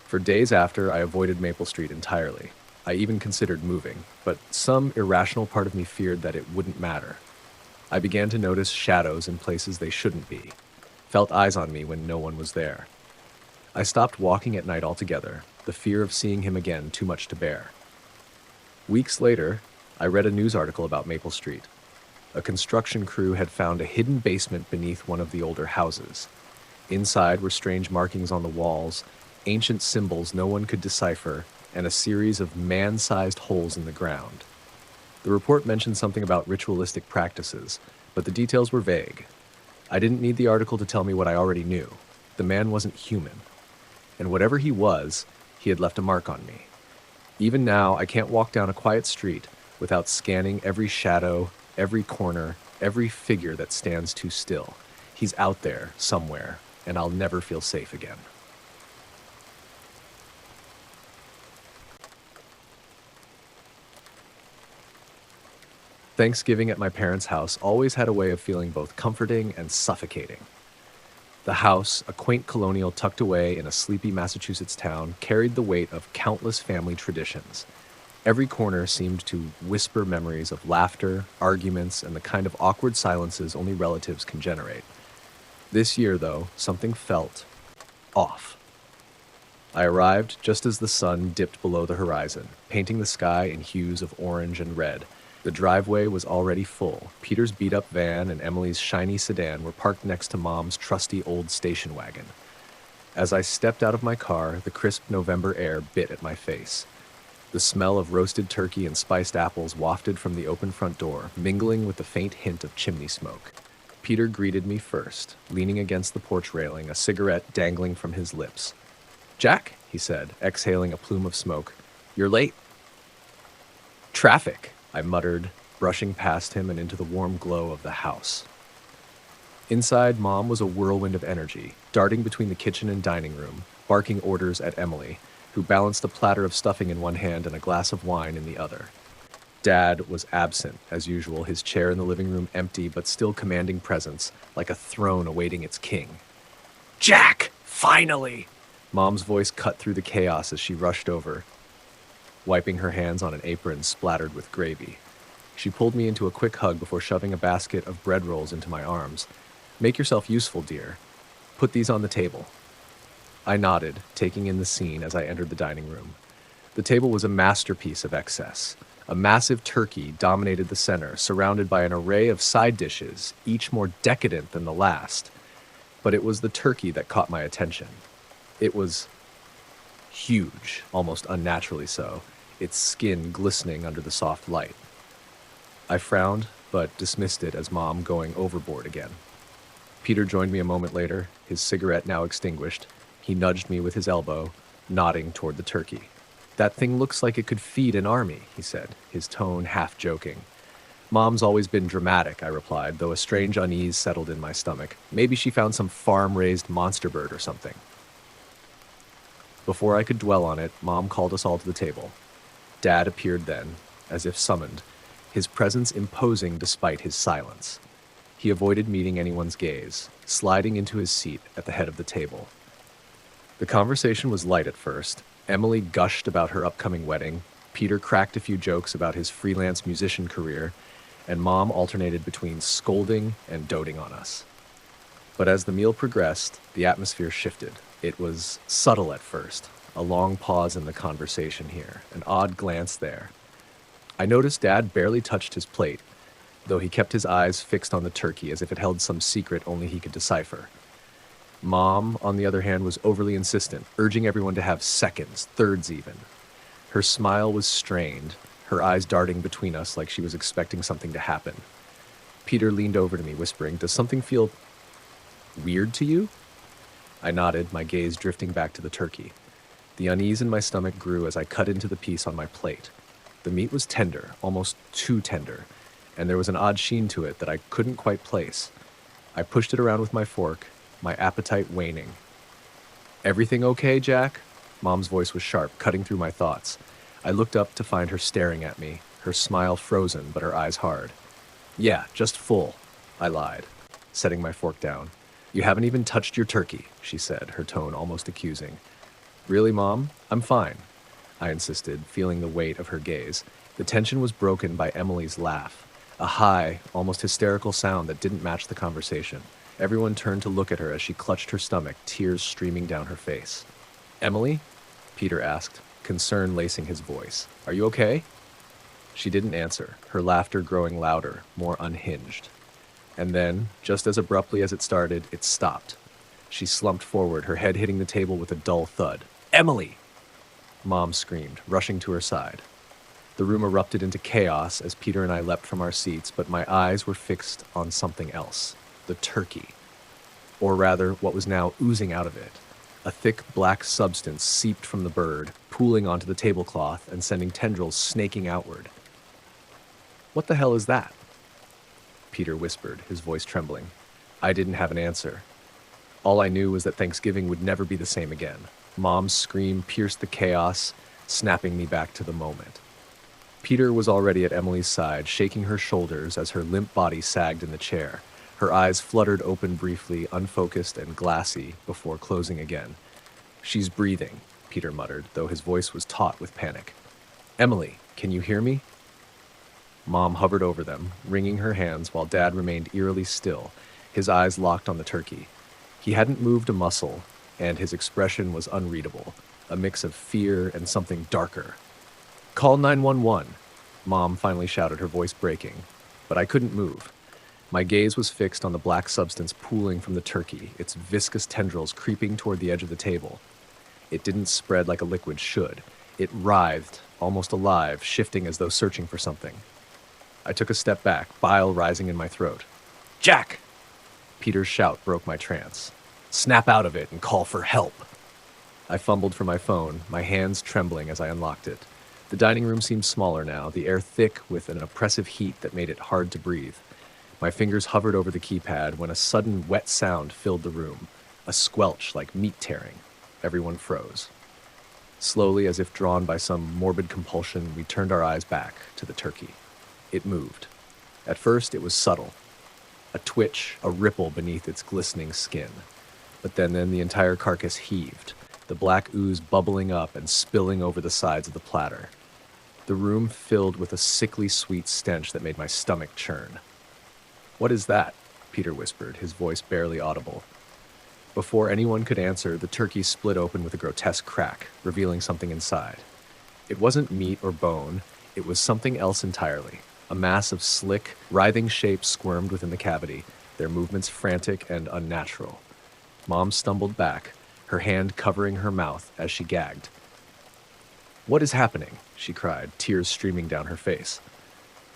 For days after, I avoided Maple Street entirely. I even considered moving, but some irrational part of me feared that it wouldn't matter. I began to notice shadows in places they shouldn't be, felt eyes on me when no one was there. I stopped walking at night altogether, the fear of seeing him again too much to bear. Weeks later, I read a news article about Maple Street. A construction crew had found a hidden basement beneath one of the older houses. Inside were strange markings on the walls, ancient symbols no one could decipher, and a series of man-sized holes in the ground. The report mentioned something about ritualistic practices, but the details were vague. I didn't need the article to tell me what I already knew. The man wasn't human. And whatever he was, he had left a mark on me. Even now, I can't walk down a quiet street without scanning every shadow, every corner, every figure that stands too still. He's out there, somewhere, and I'll never feel safe again. Thanksgiving at my parents' house always had a way of feeling both comforting and suffocating. The house, a quaint colonial tucked away in a sleepy Massachusetts town, carried the weight of countless family traditions. Every corner seemed to whisper memories of laughter, arguments, and the kind of awkward silences only relatives can generate. This year, though, something felt off. I arrived just as the sun dipped below the horizon, painting the sky in hues of orange and red. The driveway was already full. Peter's beat-up van and Emily's shiny sedan were parked next to Mom's trusty old station wagon. As I stepped out of my car, the crisp November air bit at my face. The smell of roasted turkey and spiced apples wafted from the open front door, mingling with the faint hint of chimney smoke. Peter greeted me first, leaning against the porch railing, a cigarette dangling from his lips. "Jack," he said, exhaling a plume of smoke. "You're late." "Traffic," I muttered, brushing past him and into the warm glow of the house. Inside, Mom was a whirlwind of energy, darting between the kitchen and dining room, barking orders at Emily, who balanced a platter of stuffing in one hand and a glass of wine in the other. Dad was absent, as usual, his chair in the living room empty but still commanding presence, like a throne awaiting its king. "Jack! Finally!" Mom's voice cut through the chaos as she rushed over, wiping her hands on an apron splattered with gravy. She pulled me into a quick hug before shoving a basket of bread rolls into my arms. "Make yourself useful, dear. Put these on the table." I nodded, taking in the scene as I entered the dining room. The table was a masterpiece of excess. A massive turkey dominated the center, surrounded by an array of side dishes, each more decadent than the last. But it was the turkey that caught my attention. It was huge, almost unnaturally so, its skin glistening under the soft light. I frowned, but dismissed it as Mom going overboard again. Peter joined me a moment later, his cigarette now extinguished. He nudged me with his elbow, nodding toward the turkey. "That thing looks like it could feed an army," he said, his tone half joking. "Mom's always been dramatic," I replied, though a strange unease settled in my stomach. Maybe she found some farm-raised monster bird or something. Before I could dwell on it, Mom called us all to the table. Dad appeared then, as if summoned, his presence imposing despite his silence. He avoided meeting anyone's gaze, sliding into his seat at the head of the table. The conversation was light at first. Emily gushed about her upcoming wedding, Peter cracked a few jokes about his freelance musician career, and Mom alternated between scolding and doting on us. But as the meal progressed, the atmosphere shifted. It was subtle at first, a long pause in the conversation here, an odd glance there. I noticed Dad barely touched his plate, though he kept his eyes fixed on the turkey as if it held some secret only he could decipher. Mom, on the other hand, was overly insistent, urging everyone to have seconds, thirds even. Her smile was strained, her eyes darting between us like she was expecting something to happen. Peter leaned over to me, whispering, "Does something feel weird to you?" I nodded, my gaze drifting back to the turkey. The unease in my stomach grew as I cut into the piece on my plate. The meat was tender, almost too tender, and there was an odd sheen to it that I couldn't quite place. I pushed it around with my fork, my appetite waning. "Everything okay, Jack?" Mom's voice was sharp, cutting through my thoughts. I looked up to find her staring at me, her smile frozen but her eyes hard. "Yeah, just full," I lied, setting my fork down. "You haven't even touched your turkey," she said, her tone almost accusing. "Really, Mom? I'm fine," I insisted, feeling the weight of her gaze. The tension was broken by Emily's laugh, a high, almost hysterical sound that didn't match the conversation. Everyone turned to look at her as she clutched her stomach, tears streaming down her face. "Emily?" Peter asked, concern lacing his voice. "Are you okay?" She didn't answer, her laughter growing louder, more unhinged. And then, just as abruptly as it started, it stopped. She slumped forward, her head hitting the table with a dull thud. "Emily!" Mom screamed, rushing to her side. The room erupted into chaos as Peter and I leapt from our seats, but my eyes were fixed on something else. The turkey. Or rather, what was now oozing out of it. A thick black substance seeped from the bird, pooling onto the tablecloth and sending tendrils snaking outward. "What the hell is that?" Peter whispered, his voice trembling. I didn't have an answer. All I knew was that Thanksgiving would never be the same again. Mom's scream pierced the chaos, snapping me back to the moment. Peter was already at Emily's side, shaking her shoulders as her limp body sagged in the chair. Her eyes fluttered open briefly, unfocused and glassy, before closing again. "She's breathing," Peter muttered, though his voice was taut with panic. "Emily, can you hear me?" Mom hovered over them, wringing her hands while Dad remained eerily still, his eyes locked on the turkey. He hadn't moved a muscle, and his expression was unreadable, a mix of fear and something darker. "Call 911, Mom finally shouted, her voice breaking. But I couldn't move. My gaze was fixed on the black substance pooling from the turkey, its viscous tendrils creeping toward the edge of the table. It didn't spread like a liquid should. It writhed, almost alive, shifting as though searching for something. I took a step back, bile rising in my throat. "Jack!" Peter's shout broke my trance. "Snap out of it and call for help." I fumbled for my phone, my hands trembling as I unlocked it. The dining room seemed smaller now, the air thick with an oppressive heat that made it hard to breathe. My fingers hovered over the keypad when a sudden wet sound filled the room, a squelch like meat tearing. Everyone froze. Slowly, as if drawn by some morbid compulsion, we turned our eyes back to the turkey. It moved. At first, it was subtle, a twitch, a ripple beneath its glistening skin. But then the entire carcass heaved, the black ooze bubbling up and spilling over the sides of the platter. The room filled with a sickly sweet stench that made my stomach churn. "What is that?" Peter whispered, his voice barely audible. Before anyone could answer, the turkey split open with a grotesque crack, revealing something inside. It wasn't meat or bone, it was something else entirely. A mass of slick, writhing shapes squirmed within the cavity, their movements frantic and unnatural. Mom stumbled back, her hand covering her mouth as she gagged. "What is happening?" she cried, tears streaming down her face.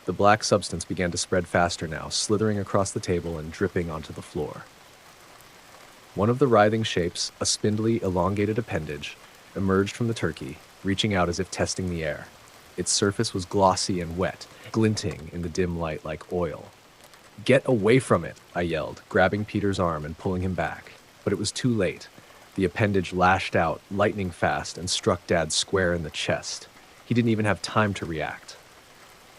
The black substance began to spread faster now, slithering across the table and dripping onto the floor. One of the writhing shapes, a spindly, elongated appendage, emerged from the turkey, reaching out as if testing the air. Its surface was glossy and wet, glinting in the dim light like oil. "Get away from it!" I yelled, grabbing Peter's arm and pulling him back. But it was too late. The appendage lashed out, lightning fast, and struck Dad square in the chest. He didn't even have time to react.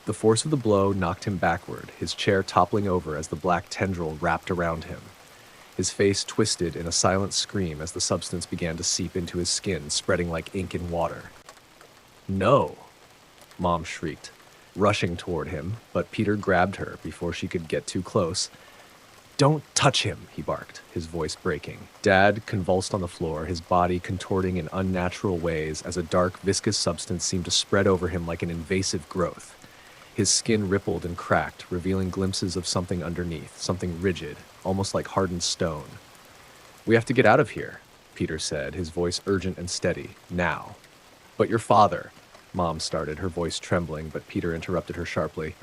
The force of the blow knocked him backward, his chair toppling over as the black tendril wrapped around him. His face twisted in a silent scream as the substance began to seep into his skin, spreading like ink in water. "No!" Mom shrieked, rushing toward him, but Peter grabbed her before she could get too close. "Don't touch him," he barked, his voice breaking. Dad convulsed on the floor, his body contorting in unnatural ways as a dark, viscous substance seemed to spread over him like an invasive growth. His skin rippled and cracked, revealing glimpses of something underneath, something rigid, almost like hardened stone. "We have to get out of here," Peter said, his voice urgent and steady. "Now." "But your father," Mom started, her voice trembling, but Peter interrupted her sharply.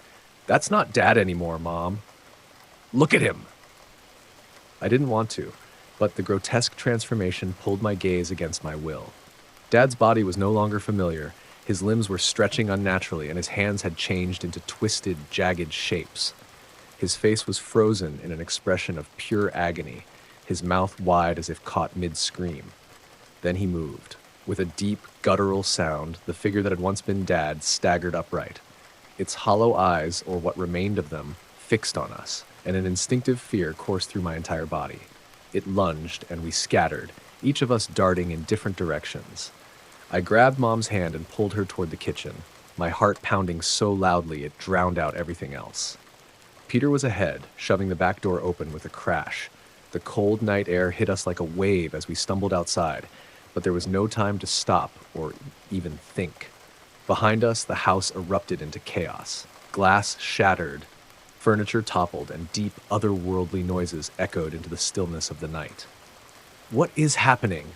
"That's not Dad anymore, Mom. Look at him!" I didn't want to, but the grotesque transformation pulled my gaze against my will. Dad's body was no longer familiar. His limbs were stretching unnaturally, and his hands had changed into twisted, jagged shapes. His face was frozen in an expression of pure agony, his mouth wide as if caught mid-scream. Then he moved. With a deep, guttural sound, the figure that had once been Dad staggered upright. Its hollow eyes, or what remained of them, fixed on us, and an instinctive fear coursed through my entire body. It lunged, and we scattered, each of us darting in different directions. I grabbed Mom's hand and pulled her toward the kitchen, my heart pounding so loudly it drowned out everything else. Peter was ahead, shoving the back door open with a crash. The cold night air hit us like a wave as we stumbled outside, but there was no time to stop or even think. Behind us, the house erupted into chaos. Glass shattered, furniture toppled, and deep, otherworldly noises echoed into the stillness of the night. "What is happening?"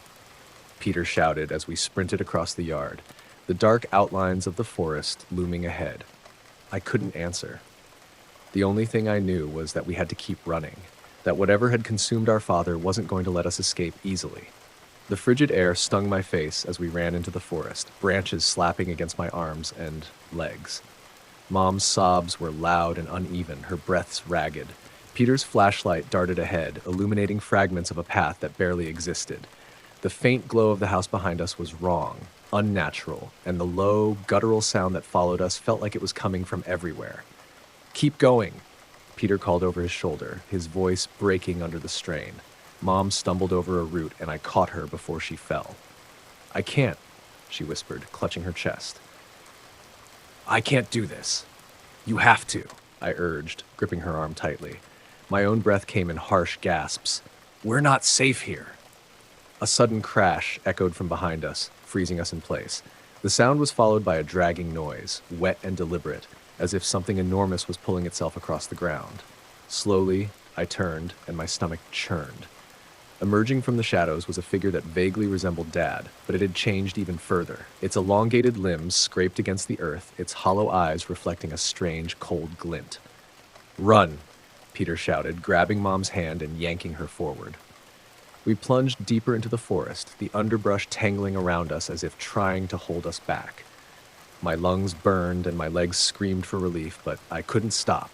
Peter shouted as we sprinted across the yard, the dark outlines of the forest looming ahead. I couldn't answer. The only thing I knew was that we had to keep running, that whatever had consumed our father wasn't going to let us escape easily. The frigid air stung my face as we ran into the forest, branches slapping against my arms and legs. Mom's sobs were loud and uneven, her breaths ragged. Peter's flashlight darted ahead, illuminating fragments of a path that barely existed. The faint glow of the house behind us was wrong, unnatural, and the low, guttural sound that followed us felt like it was coming from everywhere. "Keep going," Peter called over his shoulder, his voice breaking under the strain. Mom stumbled over a root, and I caught her before she fell. "I can't," she whispered, clutching her chest. "I can't do this. You have to," I urged, gripping her arm tightly. My own breath came in harsh gasps. "We're not safe here." A sudden crash echoed from behind us, freezing us in place. The sound was followed by a dragging noise, wet and deliberate, as if something enormous was pulling itself across the ground. Slowly, I turned, and my stomach churned. Emerging from the shadows was a figure that vaguely resembled Dad, but it had changed even further. Its elongated limbs scraped against the earth, its hollow eyes reflecting a strange, cold glint. "Run!" Peter shouted, grabbing Mom's hand and yanking her forward. We plunged deeper into the forest, the underbrush tangling around us as if trying to hold us back. My lungs burned and my legs screamed for relief, but I couldn't stop.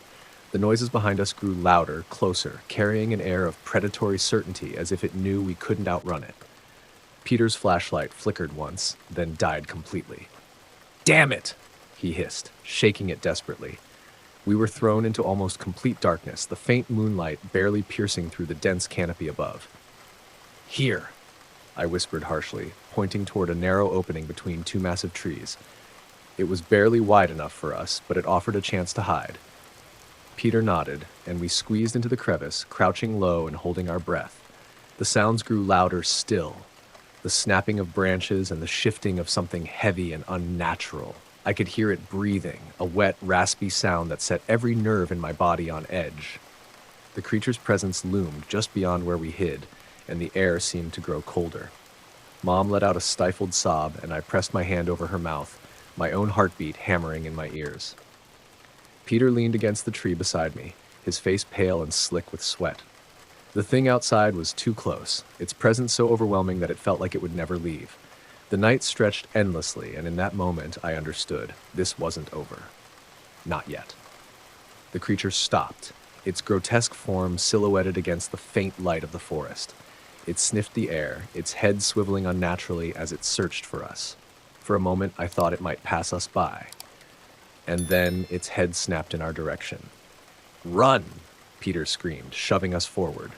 The noises behind us grew louder, closer, carrying an air of predatory certainty as if it knew we couldn't outrun it. Peter's flashlight flickered once, then died completely. "Damn it!" he hissed, shaking it desperately. We were thrown into almost complete darkness, the faint moonlight barely piercing through the dense canopy above. "Here," I whispered harshly, pointing toward a narrow opening between two massive trees. It was barely wide enough for us, but it offered a chance to hide. Peter nodded, and we squeezed into the crevice, crouching low and holding our breath. The sounds grew louder still, the snapping of branches and the shifting of something heavy and unnatural. I could hear it breathing, a wet, raspy sound that set every nerve in my body on edge. The creature's presence loomed just beyond where we hid, and the air seemed to grow colder. Mom let out a stifled sob, and I pressed my hand over her mouth, my own heartbeat hammering in my ears. Peter leaned against the tree beside me, his face pale and slick with sweat. The thing outside was too close, its presence so overwhelming that it felt like it would never leave. The night stretched endlessly, and in that moment I understood this wasn't over. Not yet. The creature stopped, its grotesque form silhouetted against the faint light of the forest. It sniffed the air, its head swiveling unnaturally as it searched for us. For a moment I thought it might pass us by. And then its head snapped in our direction. "Run!" Peter screamed, shoving us forward.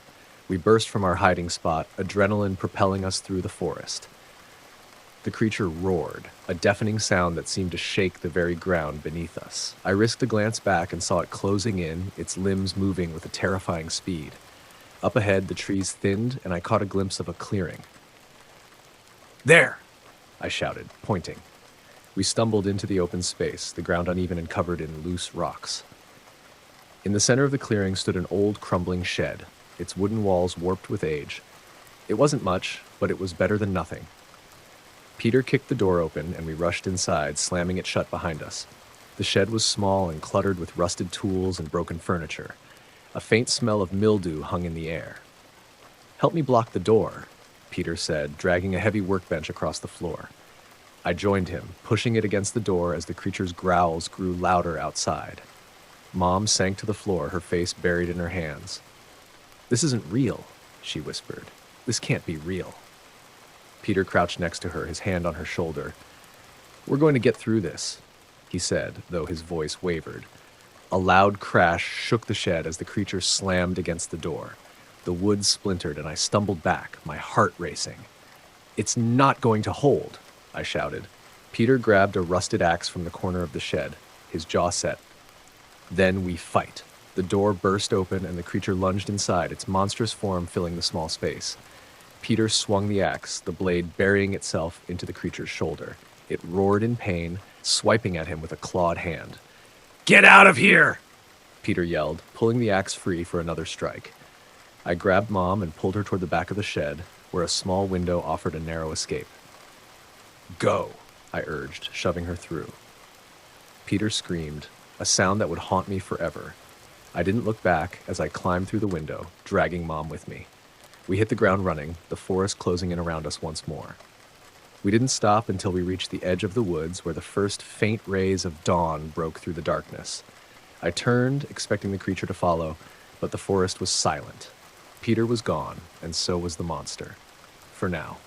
We burst from our hiding spot, adrenaline propelling us through the forest. The creature roared, a deafening sound that seemed to shake the very ground beneath us. I risked a glance back and saw it closing in, its limbs moving with a terrifying speed. Up ahead, the trees thinned, and I caught a glimpse of a clearing. "There!" I shouted, pointing. We stumbled into the open space, the ground uneven and covered in loose rocks. In the center of the clearing stood an old, crumbling shed, its wooden walls warped with age. It wasn't much, but it was better than nothing. Peter kicked the door open, and we rushed inside, slamming it shut behind us. The shed was small and cluttered with rusted tools and broken furniture. A faint smell of mildew hung in the air. "Help me block the door," Peter said, dragging a heavy workbench across the floor. I joined him, pushing it against the door as the creature's growls grew louder outside. Mom sank to the floor, her face buried in her hands. "This isn't real," she whispered. "This can't be real." Peter crouched next to her, his hand on her shoulder. "We're going to get through this," he said, though his voice wavered. A loud crash shook the shed as the creature slammed against the door. The wood splintered, and I stumbled back, my heart racing. "It's not going to hold," I shouted. Peter grabbed a rusted axe from the corner of the shed, his jaw set. "Then we fight." The door burst open, and the creature lunged inside, its monstrous form filling the small space. Peter swung the axe, the blade burying itself into the creature's shoulder. It roared in pain, swiping at him with a clawed hand. "Get out of here!" Peter yelled, pulling the axe free for another strike. I grabbed Mom and pulled her toward the back of the shed, where a small window offered a narrow escape. "Go," I urged, shoving her through. Peter screamed, a sound that would haunt me forever. I didn't look back as I climbed through the window, dragging Mom with me. We hit the ground running, the forest closing in around us once more. We didn't stop until we reached the edge of the woods where the first faint rays of dawn broke through the darkness. I turned, expecting the creature to follow, but the forest was silent. Peter was gone, and so was the monster. For now.